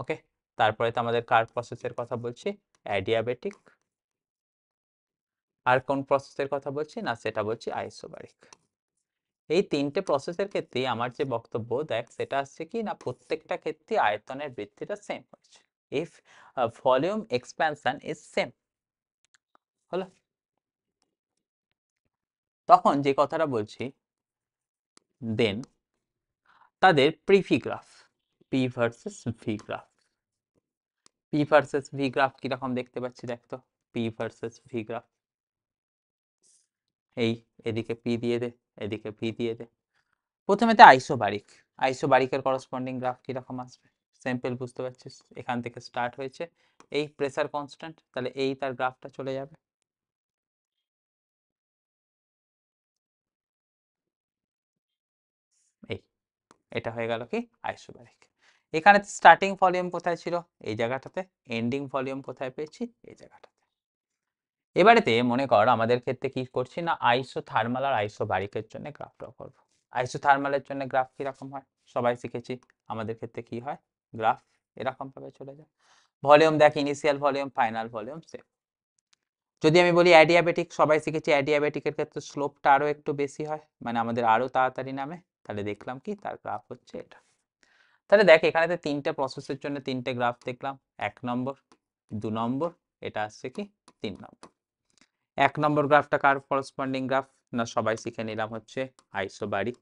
ওকে, তারপরে তো আমাদের কার প্রসেসের কথা বলছি, অ্যাডিয়াবেটিক, আর কোন প্রসেসের কথা বলছি না, সেটা বলছি আইসোবারিক। এই তিনটে প্রসেসের ক্ষেত্রেই আমার যে বক্তব্য, দেখ সেটা আসছে কি না, প্রত্যেকটা ক্ষেত্রে আয়তনের বৃদ্ধিটা সেম হচ্ছে, if volume expansion is same, হলো, তখন যে কথাটা বলছি, দেন তাদের প্রিফি graph, P versus V graph, P versus V graph কিরকম দেখতে পাচ্ছি, দেখ তো পি ভার্সেস ভি গ্রাফ, এই এদিকে পি দিয়ে দে, এদিকে ভি দিয়ে দে, প্রথমে তো আইসোবারিক, আইসোবারিকের করসপন্ডিং গ্রাফ কিরকম আসবে, সিম্পল, বুঝতে পারছিস, এখান থেকে স্টার্ট হয়েছে, এই প্রেসার কনস্ট্যান্ট, তাহলে এই তার গ্রাফটা চলে যাবে, এই এটা হয়ে গেল কি আইসোবারিক। এখানে স্টার্টিং ভলিউম কোথায় ছিল, এই জায়গাটাতে, এন্ডিং ভলিউম কোথায় পেয়েছি, এই জায়গাটাতে। এবারেতে মনে কর আমাদের ক্ষেত্রে কি করছি না, আইসোথার্মাল আর আইসোবারিকের জন্য গ্রাফ ড্র করব। আইসোথার্মালের জন্য গ্রাফ কিরকম হয় সবাই শিখেছি, আমাদের ক্ষেত্রে কি হয়, গ্রাফ এরকম ভাবে চলে যায়, ভলিউম দেখ initial volume final volume same. যদি আমি বলি অ্যাডিয়াবেটিক, সবাই শিখেছি অ্যাডিয়াবেটিকের ক্ষেত্রে স্লোপটা আরো একটু বেশি হয়, মানে আমাদের আরো তাড়াতাড়ি নামে, তাহলে দেখলাম কি তার গ্রাফ হচ্ছে এটা। তাহলে দেখ এখানে তো তিনটে প্রসেসের জন্য তিনটে গ্রাফ দেখলাম, 1 নম্বর, 2 নম্বর, এটা আসছে কি 3 নম্বর। 1 নম্বর গ্রাফটা কার করসপন্ডিং গ্রাফ না, সবাই শিখে নিলাম হচ্ছে আইসোবারিক।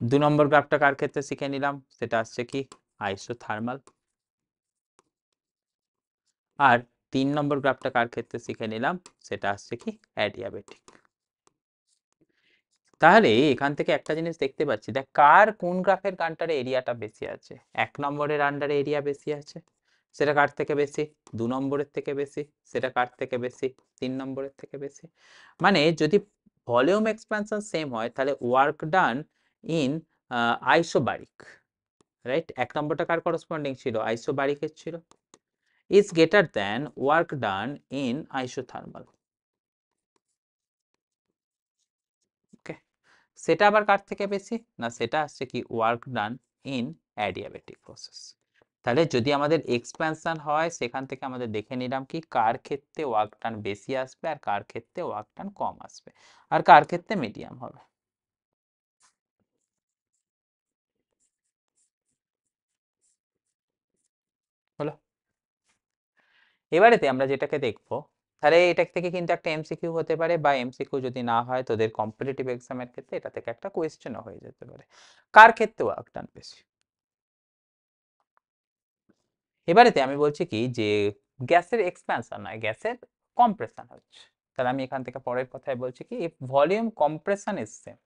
2 নম্বর গ্রাফটা কার ক্ষেত্রে শিখে নিলাম, সেটা আসছে কি আইসোথার্মাল। আর 3 নম্বর গ্রাফটা কার ক্ষেত্রে শিখে নিলাম, সেটা আসছে কি অ্যাডিয়াবেটিক। তাহলে এখান থেকে একটা জিনিস দেখতে পাচ্ছি, দেখ কার কোন গ্রাফের আন্ডারে এরিয়াটা বেশি আছে, 1 নম্বরের আন্ডারে এরিয়া বেশি আছে, সেটা কার থেকে বেশি, 2 নম্বরের থেকে বেশি, সেটা কার থেকে বেশি, 3 নম্বরের থেকে বেশি। মানে যদি ভলিউম এক্সপ্যানশন সেম হয়, তাহলে work done in isobaric, right, 1 নম্বরটা কার করসপন্ডিং ছিল, আইসোবারিকের ছিল, is greater than work done in isothermal, okay, সেটা আবার কার থেকে বেশি না, সেটা আসছে কি work done in adiabatic process. তাহলে যদি আমাদের এক্সপ্যানশন হয়, সেখান থেকে আমাদের দেখে নিলাম কি কার ক্ষেত্রে ওয়ার্ক ডান বেশি আসবে আর কার ক্ষেত্রে ওয়ার্ক ডান কম আসবে, আর কার ক্ষেত্রে মিডিয়াম হবে, হলো। এবারেতে আমরা যেটাকে দেখবো, তাহলে এটা থেকে কিন্তু একটা এমসিকিউ হতে পারে, বা এমসিকিউ যদি না হয় তোদের কম্পিটিটিভ এক্সামের ক্ষেত্রে এটা থেকে একটা কোয়েশ্চেনও হয়ে যেতে পারে। কার ক্ষেত্রে ওয়ার্ক ডান বেশি? এবারেতে আমি বলছি কি যে গ্যাসের এক্সপ্যানশন নয়, গ্যাসের কম্প্রেশন হচ্ছে। তাহলে আমি এখান থেকে পরের কথায় বলছি কি, if volume compression is same,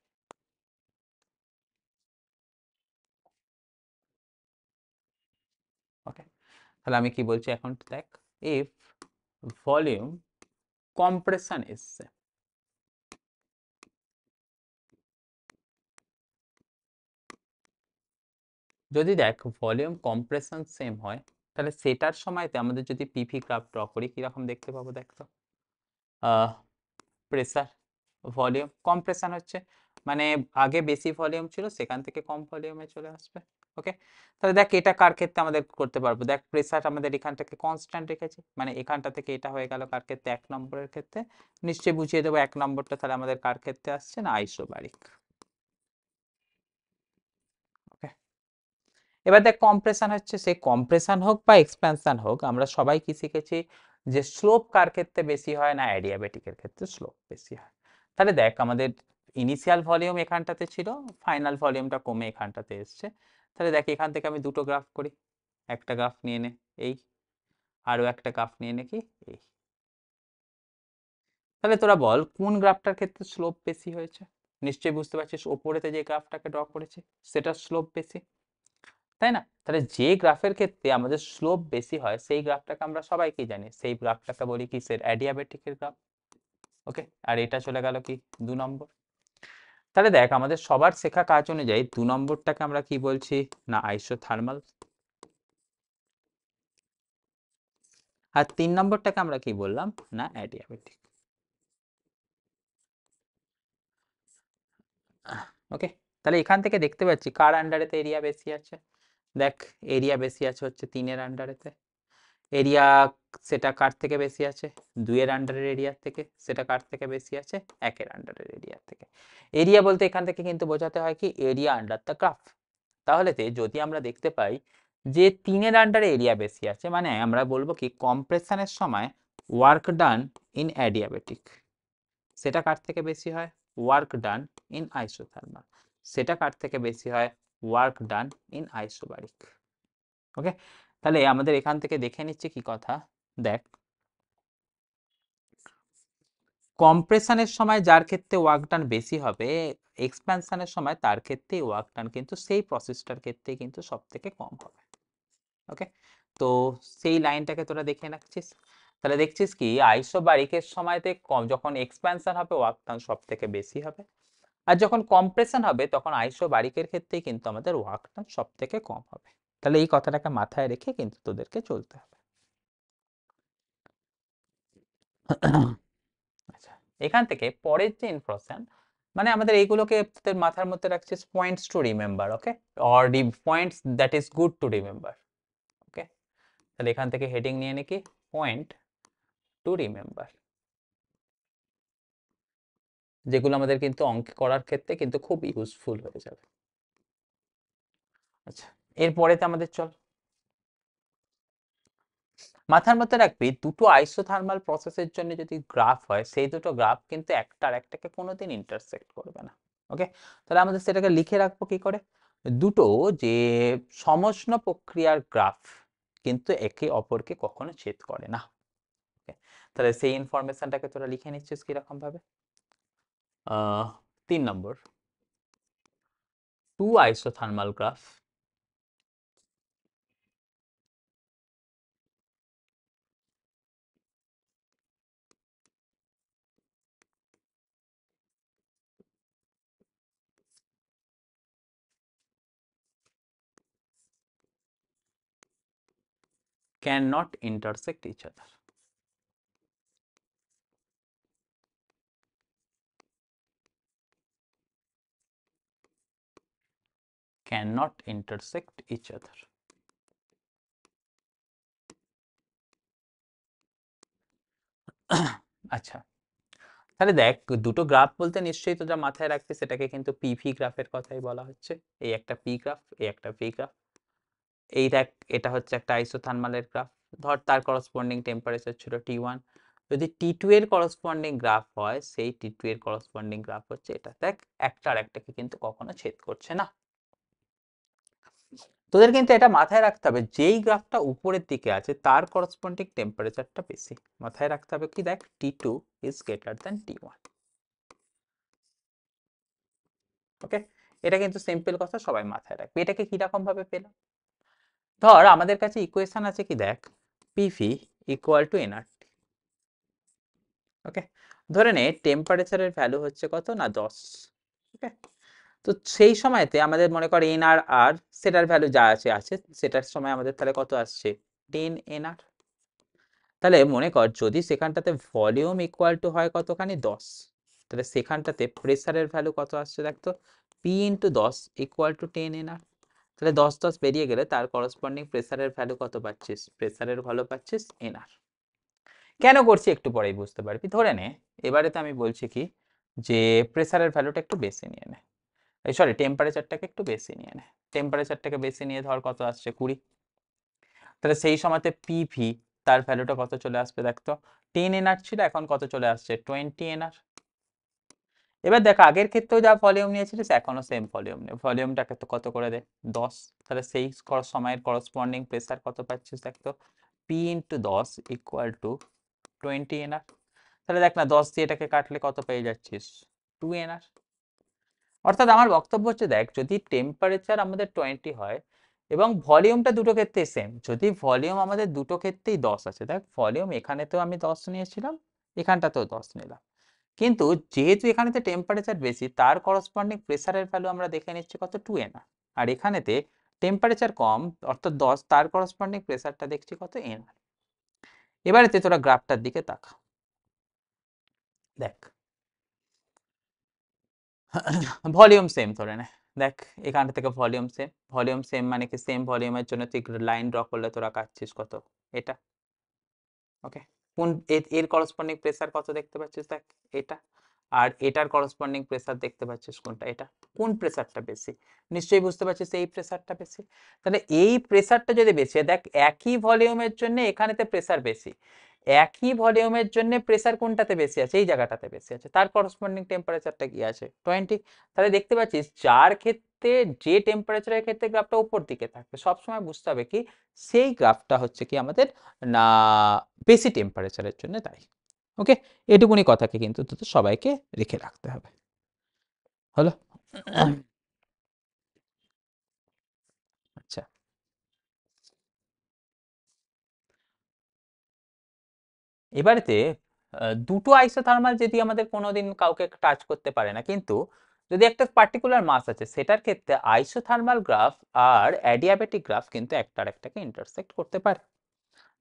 okay, তাহলে আমি কি বলছি এখন দেখ, if volume compression is same, যদি দেখ ভলিউম কম্প্রেশন সেম হয়, তাহলে সেটার সময়তে আমাদের যদি পিভি গ্রাফ ড্র করি কিরকম দেখতে পাবো দেখ তো। প্রেসার, ভলিউম, কম্প্রেশন হচ্ছে মানে আগে বেশি ভলিউম ছিল সেখান থেকে কম ভলিউমে চলে আসবে। ওকে, তাহলে দেখ এটা কার ক্ষেত্রে আমাদের করতে পারবো, দেখ প্রেসার আমাদের এখান থেকে কনস্ট্যান্ট রেখেছি, মানে এখানটা থেকে এটা হয়ে গেল কার ক্ষেত্রে, 1 নম্বরের ক্ষেত্রে। নিশ্চয়ই বুঝিয়ে দেবো 1 নম্বরটা তাহলে আমাদের কার ক্ষেত্রে আসছে না, আইসোবারিক। ওকে, এবার দেখ কম্প্রেশন হচ্ছে, সে কম্প্রেশন হোক বা এক্সপ্যানশন হোক, আমরা সবাই কি শিখেছি যে স্লোপ কার ক্ষেত্রে বেশি হয় না, অ্যাডিয়াবেটিকের ক্ষেত্রে স্লোপ বেশি হয়। তাহলে দেখ আমাদের ইনিশিয়াল ভলিউম এখানটাতে ছিল, ফাইনাল ভলিউমটা কমে এখানটাতে এসছে। তাহলে দেখ এখান থেকে আমি দুটো গ্রাফ করি, একটা গ্রাফ নিয়ে নে এই, আরো একটা গ্রাফ নিয়ে নে কি এই। তাহলে তোরা বল কোন গ্রাফটার ক্ষেত্রে স্লোপ বেশি হয়েছে? নিশ্চয়ই বুঝতে পারছিস ওপরেতে যে গ্রাফটাকে ড্র করেছি সেটা স্লোপ বেশি, তাই না? তাহলে যে গ্রাফের ক্ষেত্রে আমাদের স্লোপ বেশি হয় সেই গ্রাফটাকে আমরা সবাই কি জানি, সেই গ্রাফটাকে বলি কিসের, অ্যাডিয়াবেটিকের গ্রাফ। ওকে, আর এটা চলে গেল কি 2 নম্বর। তাহলে দেখ আমাদের সবার শেখা কাজ অনুযায়ী 2 নম্বরটাকে আমরা কি বলছি না, আইসোথার্মাল। আর 3 নম্বরটাকে আমরা কি বললাম না, অ্যাডিয়াবেটিক। ওকে, তাহলে এখান থেকে দেখতে পাচ্ছি কার আন্ডারেতে এরিয়া বেশি আছে। দেখ এরিয়া বেশি আছে হচ্ছে 3-এর আন্ডারেতে। এরিয়া সেটা কার থেকে বেশি আছে, 2-এর আন্ডারের এরিয়ার থেকে। সেটা কার থেকে বেশি আছে, 1-এর আন্ডারের এরিয়ার থেকে। এরিয়া বলতে এখান থেকে কিন্তু বোঝাতে হয় কি, এরিয়া আন্ডার দ্য গ্রাফ। তাহলে যদি আমরা দেখতে পাই যে 3-এর আন্ডারে এরিয়া বেশি আছে, মানে আমরা বলবো কি কম্প্রেশনের সময় ওয়ার্ক ডান ইন অ্যাডিয়াবেটিক, সেটা কার থেকে বেশি হয়, ওয়ার্ক ডান ইন আইসোথার্মাল। সেটা কার থেকে বেশি হয়, ওয়ার্ক ডান ইন আইসোবারিক। ওকে, তাহলে আমাদের এখান থেকে দেখে নিচ্ছি কি কথা, দেখ কম্প্রেশনের সময় যার ক্ষেত্রে ওয়ার্ক ডান বেশি হবে, এক্সপ্যানশনের সময় তার ক্ষেত্রে ওয়ার্ক ডান কিন্তু সেই প্রসেসটার ক্ষেত্রে কিন্তু সব থেকে কম হবে। ওকে, তো সেই লাইনটাকে তোরা দেখে রাখছিস। তাহলে দেখছিস কি আইসোবারিকের সময়তে কম, যখন এক্সপ্যানশন হবে ওয়ার্ক ডান সব থেকে বেশি হবে, আর যখন কম্প্রেশন হবে তখন আইসোবারিকের ক্ষেত্রেই কিন্তু আমাদের ওয়ার্ক ডান সব থেকে কম হবে। তাহলে এই কথাটাকে মাথায় রেখে কিন্তু তোদেরকে চলতে হবে। আচ্ছা, এখান থেকে পরের যে ইনফরমেশন, মানে আমাদের এইগুলোকে তোদের মাথার মধ্যে রাখছিস points to remember, okay, or the points that is good to remember. Okay, তাহলে এখান থেকে হেডিং নিয়ে নে কি, পয়েন্ট টু রিমেম্বার, যেগুলো আমাদের কিন্তু অঙ্ক করার ক্ষেত্রে কিন্তু খুব ইউজফুল হয়ে যাবে। আচ্ছা, এরপরেতে আমাদের চল, মাথার মধ্যে রাখবি দুটো আইসোথার্মাল প্রসেসের জন্য যদি গ্রাফ হয়, সেই দুটো গ্রাফ কিন্তু একটা আর একটাকে কোনোদিন ইন্টারসেক্ট করবে না। ওকে, তাহলে আমাদের সেটাকে লিখে রাখবো কি করে, দুটো যে সমষ্ণ প্রক্রিয়ার গ্রাফ কিন্তু একে অপরকে কখনো ছেদ করে না। ওকে, তাহলে সেই ইনফরমেশনটাকে তোরা লিখে নিচ্ছিস কিরকম ভাবে, 3 নম্বর, two isothermal graph cannot intersect each other. cannot intersect each other. আচ্ছা, তাহলে দেখ দুটো গ্রাফ বলতে নিশ্চয়ই তোরা মাথায় রাখবি সেটাকে কিন্তু পিভি গ্রাফের কথাই বলা হচ্ছে। এই একটা পি গ্রাফ, এই একটা ভি গ্রাফ। এই দেখ এটা হচ্ছে একটা আইসোথার্মালের গ্রাফ, ধর তার করসপন্ডিং টেম্পারেচার ছিল T1, যদি T2 এর করসপন্ডিং গ্রাফ হয়, সেই T2 এর করসপন্ডিং গ্রাফ হচ্ছে এটা। দেখ, একটা আর একটাকে কিন্তু কখনো ছেদ করছে না। তোদের কিন্তু এটা মাথায় রাখতে হবে, যেই গ্রাফটা উপরের দিকে আছে তার করসপন্ডিং টেম্পারেচারটা বেশি। মাথায় রাখতে হবে কি, দেখ, T2 is greater than T1। ওকে, এটা কিন্তু সিম্পল কথা, সবাই মাথায় রাখবে। এটাকে কিরকম ভাবে পেলাম? ধর আমাদের কাছে ইকুয়েশন আছে কি, দেখ, পিভি ইকুয়াল টু এনআরটি। ওকে, ধরে নে টেম্পারেচারের ভ্যালু হচ্ছে কত না 10। ওকে, তো সেই সময়তে আমাদের মনে কর এনআর আর সেটার ভ্যালু যা আছে আছে, সেটার সময় আমাদের তাহলে কত আসছে, 10 এনআর। তাহলে মনে কর যদি সেখানটাতে ভলিউম ইকুয়াল টু হয় কতখানি, 10, তাহলে সেখানটাতে প্রেসারের ভ্যালু কত আসছে, দেখ তো, P into 10 equal to 10 NR. তাহলে 10 বেরিয়ে গেলে তার করসপন্ডিং প্রেসারের ভ্যালু কত পাচ্ছিস, প্রেসারের ভ্যালু পাচ্ছিস এনআর। কেন করছি একটু পরেই বুঝতে পারবি। ধরে নে এবারে তো আমি বলছি কি, যে প্রেসারের ভ্যালুটা একটু বেশি নিয়ে নে, সরি টেম্পারেচারটাকে একটু বেশি নিয়ে নে। টেম্পারেচারটাকে বেশি নিয়ে ধর কত আসছে, 20। তাহলে সেই সময়তে পিভি তার ভ্যালুটা কত চলে আসবে, দেখ তো, 10 এনআর ছিল, এখন কত চলে আসছে, 20 এনআর। এবার দেখ আগের ক্ষেত্রেও যা ভলিউম নিয়েছিলিস এখনো সেম ভলিউম নেই, ভলিউমটাকে তো কত করে দে, 10। তাহলে সেই সময়ের করসপন্ডিং প্রেসার কত পাচ্ছিস, দেখ তো, P into 10 equal to 20 NR. তাহলে দেখ না 10 দিয়ে এটাকে কাটলে কত পেয়ে যাচ্ছিস, 2 এনআর। অর্থাৎ আমার বক্তব্য হচ্ছে, দেখ, যদি টেম্পারেচার আমাদের 20 হয় এবং ভলিউমটা দুটো ক্ষেত্রেই সেম, যদি ভলিউম আমাদের দুটো ক্ষেত্রেই 10 আছে, দেখ ভলিউম এখানেতেও আমি 10 নিয়েছিলাম, এখানটাতেও 10 নিলাম, কিন্তু যেহেতু এখানেতে টেম্পারেচার বেশি, তার করসপন্ডিং প্রেসারের ভ্যালু আমরা দেখে নিচ্ছি কত, 2 এনআর। আর এখানেতে টেম্পারেচার কম, অর্থাৎ 10, তার করসপন্ডিং প্রেসারটা দেখছি কত, এনআর। এবারেতে তোরা গ্রাফটার দিকে তাকা, দেখ ভলিউম সেম ধরে নে, দেখ এখান থেকে ভলিউম সেম, ভলিউম সেম মানে কি, সেম ভলিউমের জন্য তুই লাইন ড্র করলে তোরা কাটছিস কত, এটা। ওকে, কোন এর করসপন্ডিং প্রেসার কত দেখতে পাচ্ছিস, দেখ এটা। আর এটার করসপন্ডিং প্রেসার দেখতে পাচ্ছিস কোনটা, এটা। কোন প্রেসারটা বেশি, নিশ্চয়ই বুঝতে পারছিস এই প্রেসারটা বেশি। তাহলে এই প্রেসারটা যদি বেশি, দেখ একই ভলিউমের জন্য এখানেতে প্রেসার বেশি, একই ভলিউমের জন্য প্রেসার কোনটাতে বেশি আছে, এই জায়গাটাতে বেশি আছে, তার করসপন্ডিং টেম্পারেচারটা কি আছে, 20। তাহলে দেখতে পাচ্ছিস যার ক্ষেত্রে, যে টেম্পারেচারের ক্ষেত্রে গ্রাফটা উপর দিকে থাকবে, সবসময় বুঝতে হবে কি, সেই গ্রাফটা হচ্ছে কি আমাদের না বেশি টেম্পারেচারের জন্য তাই। ওকে, এটুকুনি কথাকে কিন্তু তোদের সবাইকে রেখে রাখতে হবে। হলো? আচ্ছা, এবারেতে দুটো আইসোথার্মাল যদি আমাদের কোনোদিন কাউকে টাচ করতে পারে না, কিন্তু যদি একটা পার্টিকুলার মাস আছে, সেটার ক্ষেত্রে আইসোথার্মাল গ্রাফ আর অ্যাডিয়াবেটিক গ্রাফ কিন্তু একটা আর একটাকে ইন্টারসেক্ট করতে পারে।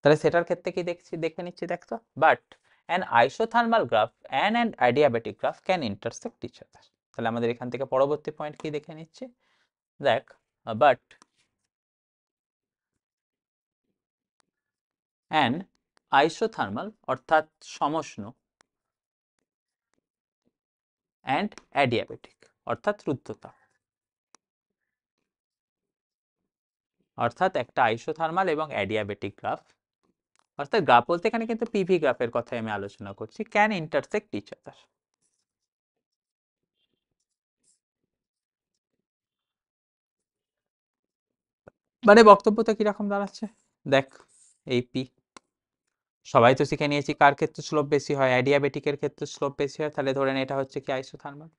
তাহলে সেটার ক্ষেত্রে কি দেখছি, দেখে নিচ্ছি, দেখতো, but an isothermal graph and an adiabatic graph can intersect each other। তাহলে আমাদের এখান থেকে পরবর্তী পয়েন্ট কি দেখে নিচ্ছি, দেখ, বাট an isothermal অর্থাৎ সমষ্ণ and adiabatic অর্থাৎ রুদ্ধতাপ, অর্থাৎ একটা আইসোথার্মাল এবং অ্যাডিয়াবেটিক গ্রাফ, অর্থাৎ গ্রাফ বলতে এখানে কিন্তু পিভি গ্রাফের কথাই আমি আলোচনা করছি, ক্যান ইন্টারসেক্ট ইচ আদার। মানে বক্তব্যটা কিরকম দাঁড়াচ্ছে, দেখ, এই পি সবাই তো শিখে নিয়েছি কার ক্ষেত্রে স্লোপ বেশি হয়, অ্যাডিয়াবেটিকের ক্ষেত্রে স্লোপ বেশি হয়, তাহলে ধরেন এটা হচ্ছে কি আইসোথার্মাল।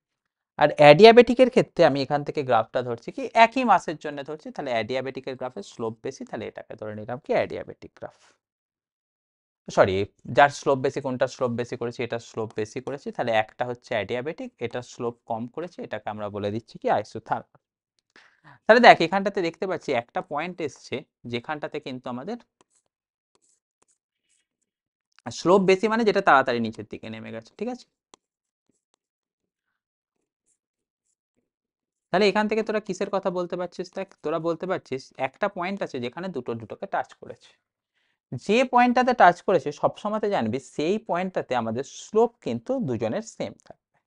আর অ্যাডিয়াবেটিকের ক্ষেত্রে আমি এখান থেকে গ্রাফটা ধরছি কি একই মাসের জন্য ধরছি, তাহলে অ্যাডিয়াবেটিকের গ্রাফের স্লোপ বেশি, তাহলে এটাকে ধরে নিলাম কি অ্যাডিয়াবেটিক গ্রাফ। সরি, যার স্লোপ বেশি, কোনটার স্লোপ বেশি করেছি, এটার স্লোপ বেশি করেছি, তাহলে একটা হচ্ছে অ্যাডিয়াবেটিক, এটার স্লোপ কম করেছি, এটাকে আমরা বলে দিচ্ছি কি আইসোথার্মাল। তাহলে দেখ এখানটাতে দেখতে পাচ্ছি একটা পয়েন্ট এসছে যেখানটাতে কিন্তু আমাদের স্লোপ বেশি, মানে যেটা তাড়াতাড়ি নিচের দিকে নেমে গেছে, ঠিক আছে। তাহলে এখান থেকে তোরা কিসের কথা বলতে পারছিস, দেখ তোরা বলতে পারছিস একটা পয়েন্ট আছে যেখানে দুটোকে টাচ করেছে, যে পয়েন্টটাতে টাচ করেছে সবসময়তে জানবি সেই পয়েন্টটাতে আমাদের স্লোপ কিন্তু দুজনের সেম থাকবে।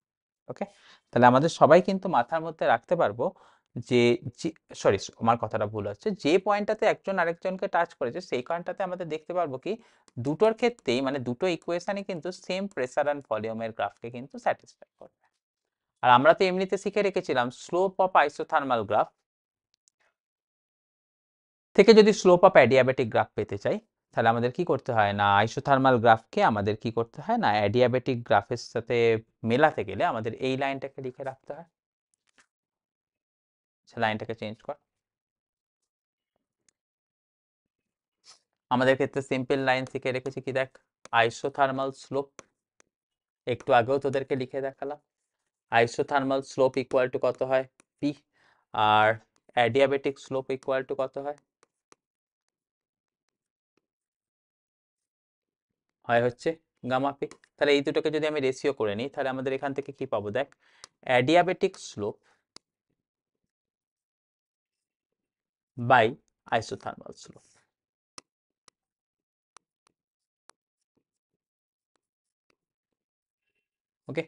ওকে, তাহলে আমাদের সবাই কিন্তু মাথার মধ্যে রাখতে পারবো যে সরি, আমার কথাটা ভুল হচ্ছে, যে পয়েন্টটাতে একজন আরেকজনকে টাচ করেছে সেই পয়েন্টটাতে আমাদের দেখতে পারবো কি দুটোর ক্ষেত্রেই মানে দুটো ইকুয়েশনই কিন্তু সেম প্রেসার অ্যান্ড ভলিউমের গ্রাফকে কিন্তু স্যাটিসফাই করবে। আর আমরা তো এমনিতে শিখে রেখেছিলাম স্লোপ অফ আইসোথার্মাল গ্রাফ থেকে যদি স্লোপ অফ অ্যাডিয়াবেটিক গ্রাফ পেতে চাই তাহলে আমাদের কি করতে হয় না, আইসোথার্মাল গ্রাফকে আমাদের কি করতে হয় না অ্যাডিয়াবেটিক গ্রাফের সাথে মেলাতে গেলে আমাদের এই লাইনটাকে লিখে রাখতে হয়। সে লাইনটাকে চেঞ্জ কর, আমাদের ক্ষেত্রে সিম্পল লাইন শিখে রেখেছি কি দেখ, আইসোথার্মাল স্লোপ একটু আগেও তোদেরকে লিখে দেখালাম, আইসোথার্মাল স্লোপ ইকুয়াল টু কত হয় পি, আর অ্যাডিয়াবেটিক স্লোপ ইকুয়াল টু কত হয় হচ্ছে গামা পি। তাহলে এই দুটোকে যদি আমি রেশিও করে নিই তাহলে আমাদের এখান থেকে কি পাবো দেখ, adiabatic slope by isothermal slope. Okay,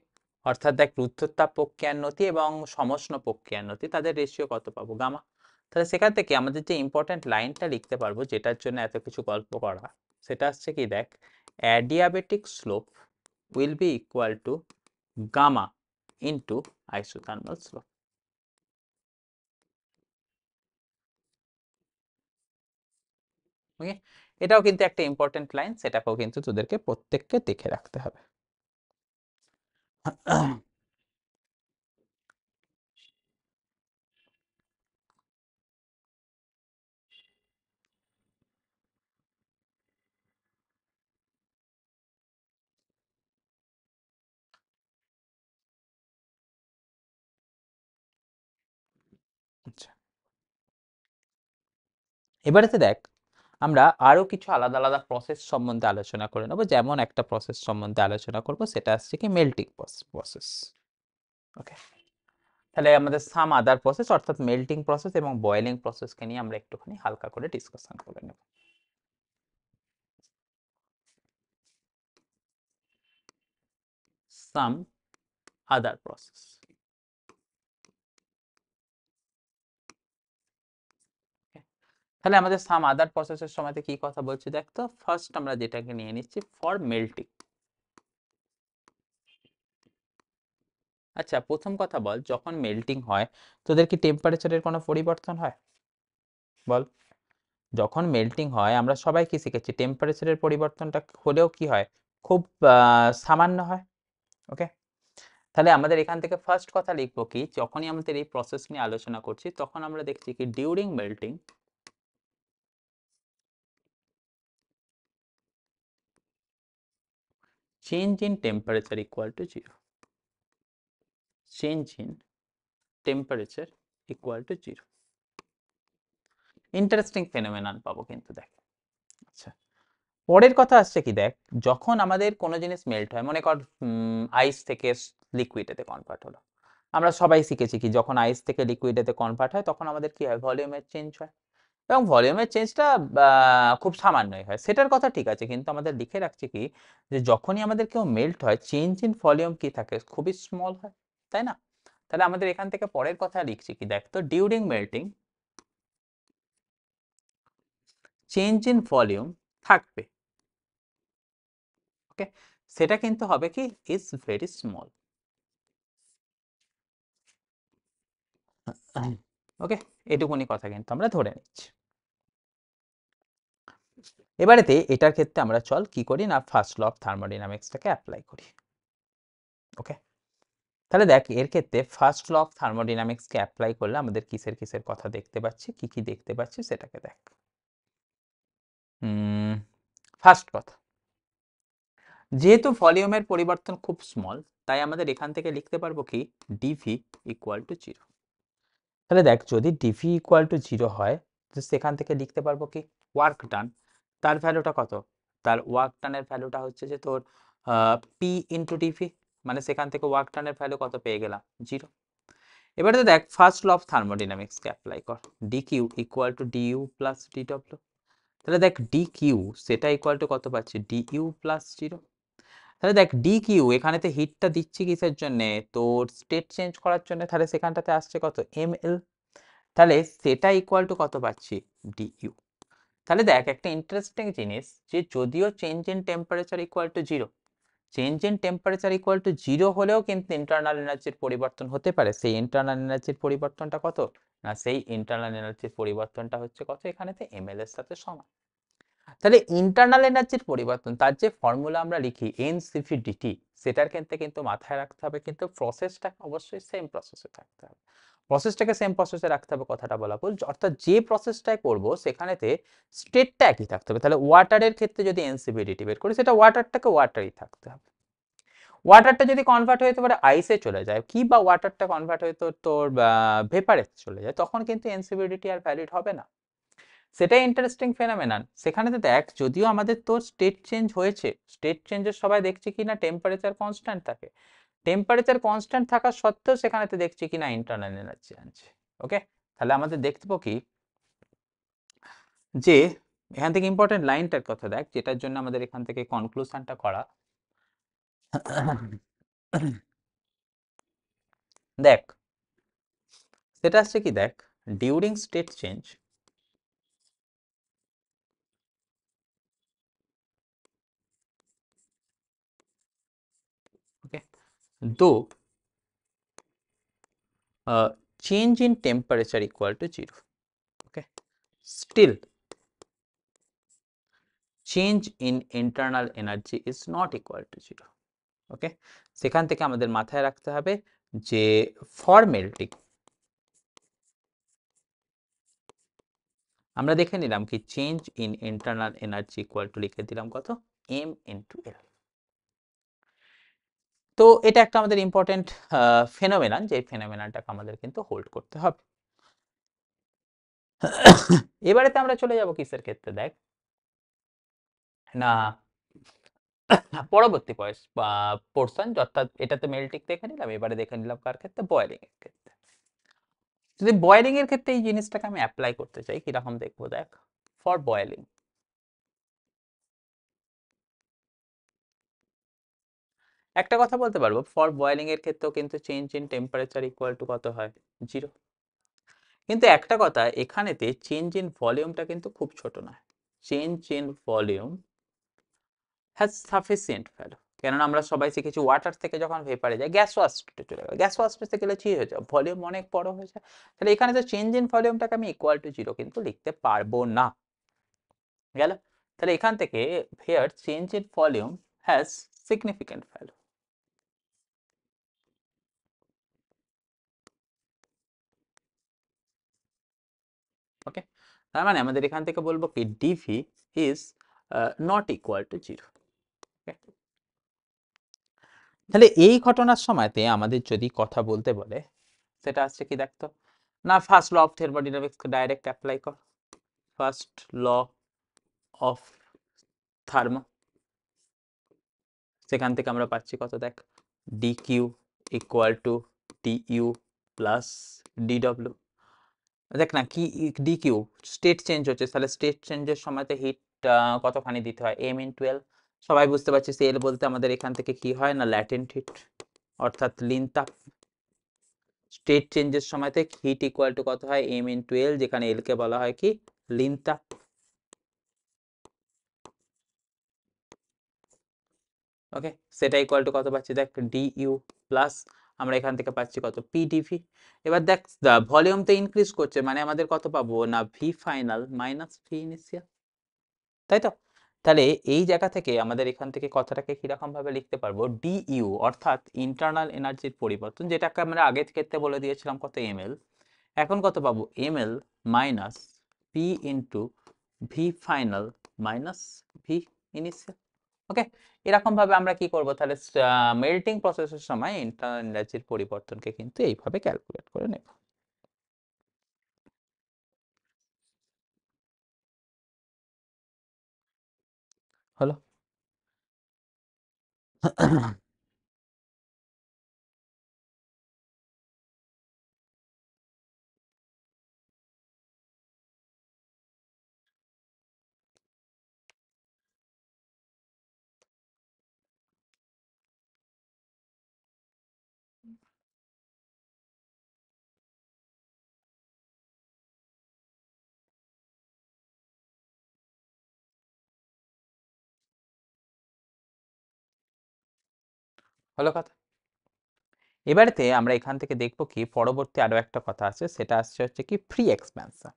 অর্থাৎ দেখ রুদ্ধতাপ প্রক্রিয়ান্নতি এবং সমষ্ণ প্রক্রিয়ান্নতি তাদের রেশিও কত পাবো গামা। তাহলে সেখান থেকে আমাদের যে ইম্পর্টেন্ট লাইনটা লিখতে পারবো যেটার জন্য এত কিছু গল্প করা, সেটা হচ্ছে কি দেখ, adiabatic slope will be equal to gamma into isothermal slope. Okay, এটাও কিন্তু একটা ইম্পর্টেন্ট লাইন, সেটাকেও কিন্তু তোদেরকে প্রত্যেককে দেখে রাখতে হবে। আচ্ছা, এবারেতে দেখ আমরা আরো কিছু আলাদা আলাদা প্রসেস সম্বন্ধে আলোচনা করে নেবো, যেমন একটা প্রসেস সম্বন্ধে আলোচনা করব সেটা হচ্ছে কি মেল্টিং প্রসেস। ওকে, তাহলে আমাদের সাম আদার প্রসেস অর্থাৎ মেল্টিং প্রসেস এবং বয়েলিং প্রসেসকে নিয়ে আমরা একটুখানি হালকা করে ডিসকাশন করে নেব। সাম আদার প্রসেস, তাহলে আমাদের সাম আদার প্রসেসের সময়তে কি কথা বলছি দেখ তো, ফার্স্ট আমরা যেটাকে নিয়ে নিচ্ছি ফর মেল্টিং। আচ্ছা, প্রথম কথা বল, যখন মেল্টিং হয় তোদের কি টেম্পারেচারের কোনো পরিবর্তন হয় বল? যখন মেল্টিং হয় আমরা সবাই কি শিখেছি, টেম্পারেচারের পরিবর্তনটা হলেও কি হয়, খুব সামান্য হয়। ওকে, তাহলে আমাদের এখান থেকে ফার্স্ট কথা লিখবো কি, যখনই আমাদের এই প্রসেস নিয়ে আলোচনা করছি তখন আমরা দেখছি কি during melting change in temperature equal to zero, change in temperature equal to zero. Interesting phenomenon পাবো কিন্তু দেখ। আচ্ছা, পরের কথা আসছে কি দেখ, যখন আমাদের কোনো জিনিস মেল্ট হয়, মনে কর আইস থেকে লিকুইডেতে কনভার্ট হলো, আমরা সবাই শিখেছি কি যখন আইস থেকে লিকুইডেতে কনভার্ট হয় তখন আমাদের কি হয়, ভলিউমের চেঞ্জ হয়, এবং ভলিউমের চেঞ্জটা খুব সামান্যই হয়, সেটার কথা ঠিক আছে, কিন্তু আমাদের লিখে রাখছি কি যে যখনই আমাদের কেউ মেল্ট হয় চেঞ্জ ইন ভলিউম কি থাকে, খুবই স্মল হয়, তাই না? তাহলে আমাদের এখান থেকে পরের কথা লিখছি কি দেখ তো, during melting change in volume থাকবে। ওকে, সেটা কিন্তু হবে কি ইজ ভেরি স্মল। ওকে, এটুকুনি কথা কিন্তু আমরা ধরে নিচ্ছি। এবারেতে এটার ক্ষেত্রে আমরা চল কি করি না, ফার্স্ট ল অফ থার্মোডাইনামিক্সটাকে অ্যাপ্লাই করি। ওকে, তাহলে দেখ এর ক্ষেত্রে ফার্স্ট ল অফ থার্মোডাইনামিক্সকে অ্যাপ্লাই করলে আমাদের কিসের কিসের কথা দেখতে পাচ্ছি, কি কি দেখতে পাচ্ছি সেটাকে দেখ। ফার্স্ট কথা, যেহেতু ভলিউমের পরিবর্তন খুব স্মল তাই আমাদের এখান থেকে লিখতে পারবো কি ডিভি ইকুয়াল টু জিরো। তাহলে দেখ যদি ডিভি ইকুয়াল টু জিরো হয় তো সেখান থেকে লিখতে পারবো কি ওয়ার্ক ডান, তার ভ্যালুটা কত, তার ওয়ার্ক ডানের ভ্যালুটা হচ্ছে যে তোর পি ইন্টু ডিভি, মানে সেখান থেকে ওয়ার্ক ডানের ভ্যালু কত পেয়ে গেলাম, জিরো। এবারে দেখ ফার্স্ট ল অফ থার্মোডাইনামিক্সকে অ্যাপ্লাই কর, d Q equal to dU plus ডিডব্লিউ। তাহলে দেখ ডি কিউ সেটা ইকুয়াল টু কত পাচ্ছি, ডিইউ প্লাস জিরো। তাহলে দেখ ডি কিউ এখানেতে হিটটা দিচ্ছি কিসের জন্য, তোর স্টেট চেঞ্জ করার জন্য, তাহলে সেখানটাতে আসছে কত, এম এল। তাহলে সেটা ইকুয়াল টু কত পাচ্ছি, ডিইউ। তাহলে দেখ একটা ইন্টারেস্টিং জিনিস, যে যদিও change in temperature equal to zero, change in temperature equal to zero হলেও কিন্তু ইন্টারনাল এনার্জির পরিবর্তন হতে পারে। সেই ইন্টারনাল এনার্জির পরিবর্তনটা কত, না সেই ইন্টারনাল এনার্জির পরিবর্তনটা হচ্ছে কত, এখানেতে এমএল এর সাথে সমান। তাহলে ইন্টারনাল এনার্জির পরিবর্তন, তার যে ফর্মুলা আমরা লিখি এনসিভি ডিটি, সেটার ক্ষেত্রে কিন্তু মাথায় রাখতে হবে কিন্তু প্রসেসটা অবশ্যই সেম প্রসেসে থাকতে হবে। প্রসেসটাকে সেম প্রসেসে রাখতে হবে কথাটা বলা ভুল, অর্থাৎ যে প্রসেসটাই করব সেখানেতে স্টেটটা একই থাকতে হবে। তাহলে ওয়াটারের ক্ষেত্রে যদি এনসিভি ডিটি বের করি, সেটা ওয়াটারটাকে ওয়াটারই থাকতে হবে। ওয়াটারটা যদি কনভার্ট হয়ে তোমার আইসে চলে যায়, কি বা ওয়াটারটা কনভার্ট হয়ে তোর ভেপারে চলে যায়, তখন কিন্তু এনসিভিডিটি আর ভ্যালিড হবে না। সেটাই ইন্টারেস্টিং ফেনোমেনন। সেখানে তো দেখ, যদিও আমাদের তোর স্টেট চেঞ্জ হয়েছে, স্টেট চেঞ্জের সবাই দেখছি কি না টেম্পারেচার কনস্ট্যান্ট থাকে, টেম্পারেচার কনস্ট্যান্ট থাকা সত্ত্বেও সেখানেতে দেখছি কি না ইন্টারনাল এনার্জি আনছে। ওকে, তাহলে আমাদের দেখবো কি, যে এখান থেকে ইম্পর্টেন্ট লাইনটার কথা দেখ, যেটার জন্য আমাদের এখান থেকে কনক্লুশনটা করা। দেখ সেটা আসছে কি, দেখ during state change, okay, though change in temperature equal to 0, okay, still change in internal energy is not equal to 0, okay, সেখান থেকে আমাদের মাথায় রাখতে হবে যে ফর মেল্টিং আমরা দেখে নিলাম কি change in internal energy equal to লিখে দিলাম কত, এম ইন্টু এল। তো এটা একটা আমাদের ইম্পর্টেন্ট ফেনোমেনন, যে ফেনোমেননটাকে আমাদের কিন্তু হোল্ড করতে হবে। এবারেতে আমরা চলে যাব কিসের ক্ষেত্রে, দেখ না পরবর্তী পোর্শন, অর্থাৎ এটাতে মেল্টিং দেখে নিলাম, এবারে দেখে নিলাম কার ক্ষেত্রে, বয়েলিং এর ক্ষেত্রে। যদি বয়েলিং এর ক্ষেত্রে এই জিনিসটাকে আমি অ্যাপ্লাই করতে চাই, কিরকম দেখবো, দেখ ফর বয়েলিং একটা কথা বলতে পারবো, ফর বয়েলিং এর ক্ষেত্রেও কিন্তু change in temperature equal to কত হয়, 0। কিন্তু একটা কথা, এখানেতে চেঞ্জ ইন ভলিউমটা কিন্তু খুব ছোট নয়, change in volume has sufficient value. কেননা আমরা সবাই শিখেছি ওয়াটার থেকে যখন ভেপারে যায়, গ্যাস স্টেটে চলে গেল, গ্যাস স্টেটে গেলে কি হয়ে যায়, ভলিউম অনেক বড় হয়ে যায়। তাহলে এখানে তো চেঞ্জ ইন ভলিউমটাকে আমি ইকুয়াল টু 0 কিন্তু লিখতে পারবো না, গেল। তাহলে এখান থেকে here change in volume has significant value. Okay, তার মানে আমাদের এখান থেকে বলবো কি DV is not equal to 0। তাহলে এই ঘটনার সময়তে আমাদের যদি কথা বলতে বলে, সেটা আসছে কি দেখতো, না first law of thermodynamics direct apply কর। ফার্স্ট ল অফ থার্মো, সেখান থেকে আমরা পাচ্ছি কত, দেখ d Q equal to d U plus ডিডব্লিউ। দেখ না কি ডি কিউ, স্টেট চেঞ্জ হচ্ছে, তাহলে স্টেট চেঞ্জের সময়তে হিট কতখানি দিতে হয়, এম ইন 12। সবাই বুঝতে পারছি এল বলতে আমাদের এখান থেকে কি হয় না ল্যাটেন্ট হিট, অর্থাৎ লিন তাপ। স্টেট চেঞ্জের সময়তে হিট ইকুয়াল টু কত হয়, এম ইন 12, যেখানে এল কে বলা হয় কি লিন তাপ। ওকে, সেটা ইকুয়াল টু কত পাচ্ছি, দেখ ডি ইউ প্লাস আমরা এখান থেকে পাচ্ছি কত, পিডিভি। এবার দেখ ভলিউম তো ইনক্রিজ করছে, মানে আমাদের কত পাবো না, V final minus V initial, তাই তো। তাহলে এই জায়গা থেকে আমাদের এখান থেকে কথাটাকে কিরকম ভাবে লিখতে পারবো, ডি ইউ অর্থাৎ ইন্টারনাল এনার্জির পরিবর্তন, যেটাকে আমরা আগের ক্ষেত্রে বলে দিয়েছিলাম কত, এম এল, এখন কত পাবো, M L minus P into V final minus V initial. Okay, এরকম ভাবে আমরা কি করব, তাহলে মেল্টিং প্রসেসের সময় ইন্টারনাল এনার্জির পরিবর্তনকে কিন্তু এইভাবে ক্যালকুলেট করে নেব। হলো। হলো কথা। এবারেতে আমরা এখান থেকে দেখব কি পরবর্তী আরো একটা কথা আছে, সেটা আসছে হচ্ছে কি ফ্রি এক্সপ্যানশন।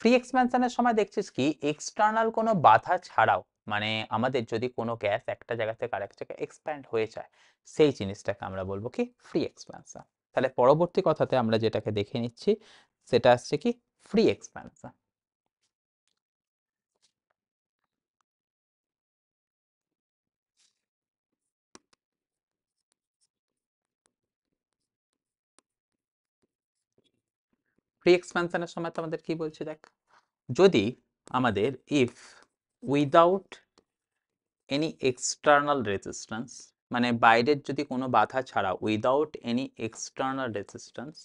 ফ্রি এক্সপ্যানশনের সময় দেখছিস কি এক্সটার্নাল কোনো বাধা ছাড়াও, মানে আমাদের যদি কোনো গ্যাস একটা জায়গা থেকে আরেক জায়গায় এক্সপ্যান্ড হয়ে যায়, সেই জিনিসটাকে আমরা বলবো কি ফ্রি এক্সপ্যানশন। তাহলে পরবর্তী কথাতে আমরা যেটাকে দেখে নিচ্ছি সেটা আসছে কি ফ্রি এক্সপ্যানশন। ফ্রি এক্সপ্যানশনের সময় তো আমাদের কি বলছে দেখ, যদি আমাদের if without any external resistance, মানে বাইরের যদি কোনো বাধা ছাড়া, without any external resistance,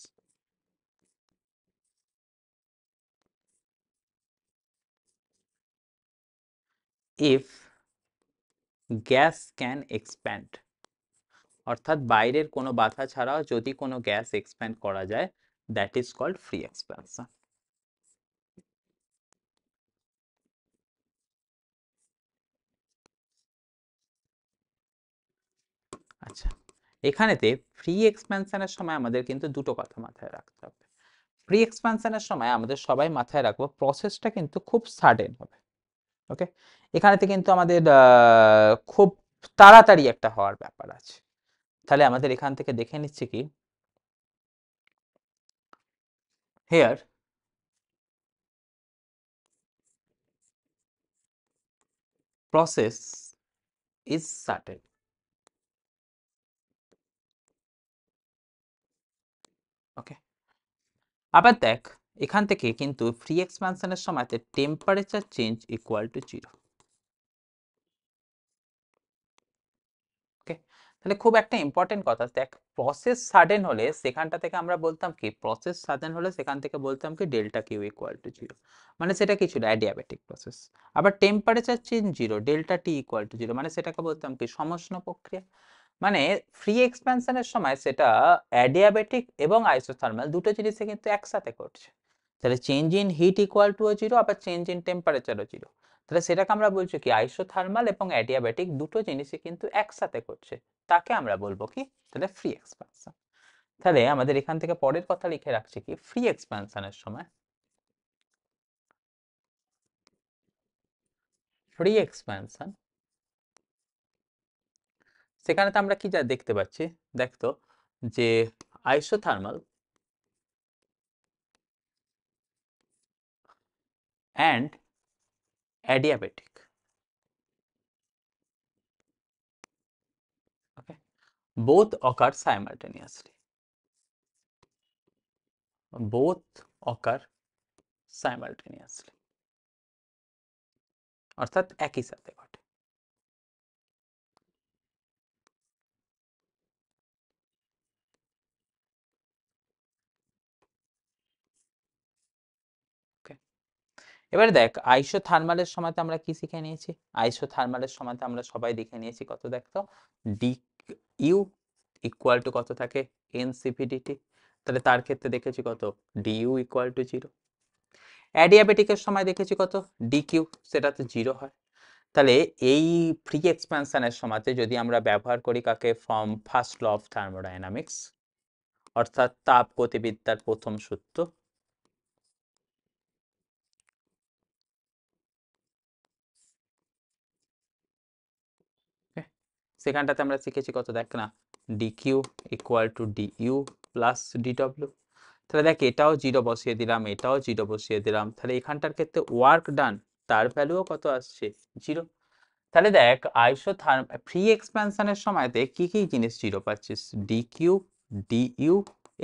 if gas can expand, অর্থাৎ বাইরের কোনো বাধা ছাড়াও যদি কোনো গ্যাস এক্সপ্যান্ড করা যায়, that is called free expansion. আচ্ছা, এখানেতে ফ্রি এক্সপ্যানশনের সময় আমাদের কিন্তু দুটো কথা মাথায় রাখতে হবে। ফ্রি এক্সপ্যানশনের সময় আমাদের সবাই মাথায় রাখবো প্রসেসটা কিন্তু খুব সাডেন হবে। ওকে, এখানেতে কিন্তু আমাদের খুব তাড়াতাড়ি একটা হওয়ার ব্যাপার আছে। তাহলে আমাদের এখান থেকে দেখে নিচ্ছি কি হেয়ার প্রসেস ইজ সাডেন। ওকে, আবার দেখ এখান থেকে কিন্তু ফ্রি এক্সপ্যানশনের সময় টেম্পারেচার চেঞ্জ ইকুয়াল টু 0। ওকে, তাহলে খুব একটা ইম্পর্টেন্ট কথা দেখ, প্রসেস সাডেন হলে সেখানটা থেকে আমরা বলতাম কি, প্রসেস সাডেন হলে সেখান থেকে বলতাম কি ডেল্টা কিউ ইকুয়াল টু 0, মানে সেটা কি ছিল অ্যাডিয়াবেটিক প্রসেস। আবার temperature change 0, delta T equal to 0, মানে সেটাকে বলতাম কি সমষ্ণ প্রক্রিয়া। মানে ফ্রি এক্সপ্যানশনের সময় সেটা অ্যাডিয়াবেটিক এবং আইসোথার্মাল দুটো জিনিসে কিন্তু একসাথে করছে। তাহলে change in heat equal to 0, আবার চেঞ্জ ইন টেম্পারেচারও 0। তাহলে সেটাকে আমরা বলছি কি আইসোথার্মাল এবং অ্যাডিয়াবেটিক দুটো জিনিসই কিন্তু একসাথে করছে, তাকে আমরা বলবো কি তাহলে ফ্রি এক্সপ্যানশন। তাহলে আমাদের এখান থেকে পরের কথা লিখে রাখছি কি ফ্রি এক্সপ্যানশনের সময়, ফ্রি এক্সপ্যানশন সেখানে তো আমরা কি যা দেখতে পাচ্ছি, দেখতো যে isothermal and adiabatic, okay, both occur simultaneously, both occur simultaneously, অর্থাৎ একই সাথে ঘটে। ওকে, এবারে দেখ আইসোথার্মালের সময় তো আমরা কি শিখে নিয়েছি, আইসোথার্মালের সময় তো আমরা সবাই দেখে নিয়েছি কত, দেখতো ডি ইউ ইকুয়াল টু কত থাকে এনসিপিডিটি, তাহলে তার ক্ষেত্রে দেখেছি কত ডিইউ ইকুয়াল টু 0। অ্যাডিয়াবেটিকের সময় দেখেছি কত ডিকিউ, সেটা তো 0 হয়। তাহলে এই ফ্রি এক্সপ্যানশনের সময়তে যদি আমরা ব্যবহার করি কাকে, from first law of thermodynamics, অর্থাৎ তাপ গতিবিদ্যার প্রথম সূত্র, সেখানটাতে আমরা শিখেছি কত দেখ না DQ equal to dU plus ডিডব্লিউ। তাহলে দেখ এটাও 0 বসিয়ে দিলাম, এটাও 0 বসিয়ে দিলাম, তাহলে এখানটার ক্ষেত্রে ওয়ার্ক ডান তার ভ্যালুও কত আসছে 0। তাহলে দেখ ফ্রি এক্সপ্যানশনের সময়তে কি কি জিনিস 0 পাচ্ছিস, ডিকিউ, ডিইউ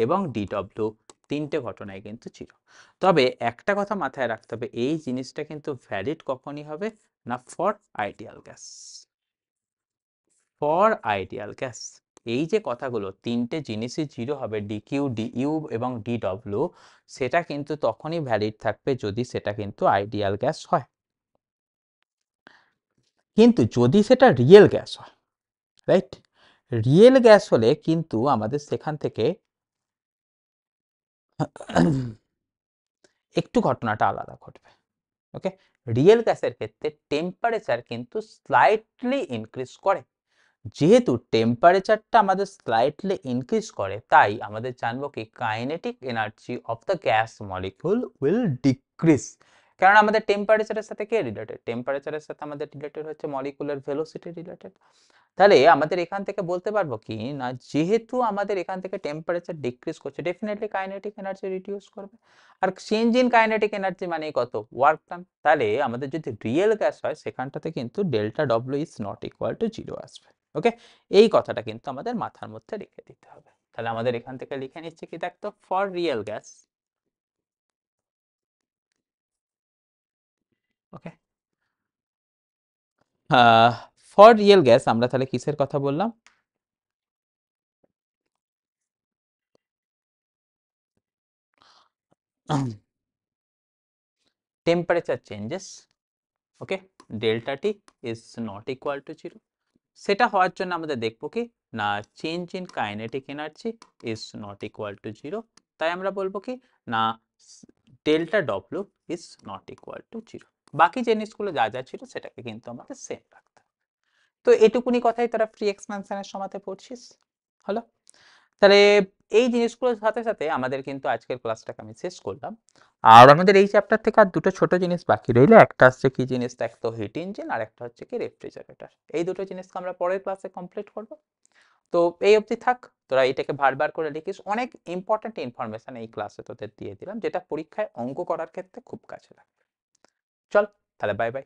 এবং ডিডব্লিউ, তিনটে ঘটনায় কিন্তু 0। তবে একটা কথা মাথায় রাখতে হবে, এই জিনিসটা কিন্তু ভ্যালিড কখনই হবে না for ideal gas, for ideal gas. এই যে কথাগুলো তিনটে জিনিসই 0 হবে, ডিকিউ, ডিইউ এবং ডিডব্লিউ, সেটা কিন্তু তখনই ভ্যালিড থাকবে যদি সেটা কিন্তু আইডিয়াল গ্যাস হয়। কিন্তু যদি সেটা রিয়েল গ্যাস হয়, রাইট, রিয়েল গ্যাস হলে কিন্তু আমাদের সেখান থেকে একটু ঘটনাটা আলাদা ঘটবে। ওকে, রিয়েল গ্যাসের ক্ষেত্রে টেম্পারেচার কিন্তু স্লাইটলি ইনক্রিজ করে, যেহেতু টেম্পারেচারটা আমাদের স্লাইটলি ইনক্রিজ করে, তাই আমাদের জানবো কি kinetic energy of the gas molecule will decrease. কারণ আমাদের টেম্পারেচারের সাথে কে রিলেটেড? টেম্পারেচারের সাথে আমাদের রিলেটেড হচ্ছে মলিকুলার ভেলোসিটি রিলেটেড। তাহলে আমাদের এখান থেকে বলতে পারবো কি না, যেহেতু আমাদের এখান থেকে টেম্পারেচার ডিক্রিজ করছে, ডেফিনেটলি কাইনেটিক এনার্জি রিডিউস করবে। আর চেঞ্জ ইন কাইনেটিক এনার্জি মানে কত? Work done. তাহলে আমাদের যদি রিয়েল গ্যাস হয় সেখানটাতে কিন্তু delta W is not equal two zero আসবে। ওকে, এই কথাটা কিন্তু আমাদের মাথার মধ্যে রেখে দিতে হবে। তাহলে আমাদের এখান থেকে লিখে নিচ্ছে কি, দেখতো, for real gas, okay, for real gas আমরা তাহলে কিসের কথা বললাম? Temperature changes, okay, delta T is not equal two zero. সেটা হওয়ার জন্য আমাদের দেখবো কি না, change in kinetic energy is not equal two zero. তাই আমরা বলবো কি না, delta W is not equal two zero. বাকি জিনিসগুলো যা যা ছিল সেটাকে কিন্তু আমাদের সেম রাখতে হবে। তো এটুকুনি কথাই তোরা ফ্রি এক্সপ্যানশনের সময়তে পড়ছিস, হলো। তাহলে এই জিনিসগুলোর সাথে সাথে আমাদের কিন্তু আজকের ক্লাসটাকে আমি শেষ করলাম। আর আমাদের এই চ্যাপ্টার থেকে আর দুটো ছোট জিনিস বাকি রইলো। একটা হচ্ছে কি জিনিস, এক তো হিট ইঞ্জিন, আর একটা হচ্ছে কি রেফ্রিজারেটর। এই দুটো জিনিসকে আমরা পরের ক্লাসে কমপ্লিট করব। তো এই অবধি থাক, তোরা এটাকে বারবার করে লিখিস। অনেক ইম্পর্টেন্ট ইনফরমেশন এই ক্লাসে তোদের দিয়ে দিলাম, যেটা পরীক্ষায় অঙ্ক করার ক্ষেত্রে খুব কাজে লাগবে। চল, তাহলে বাই বাই।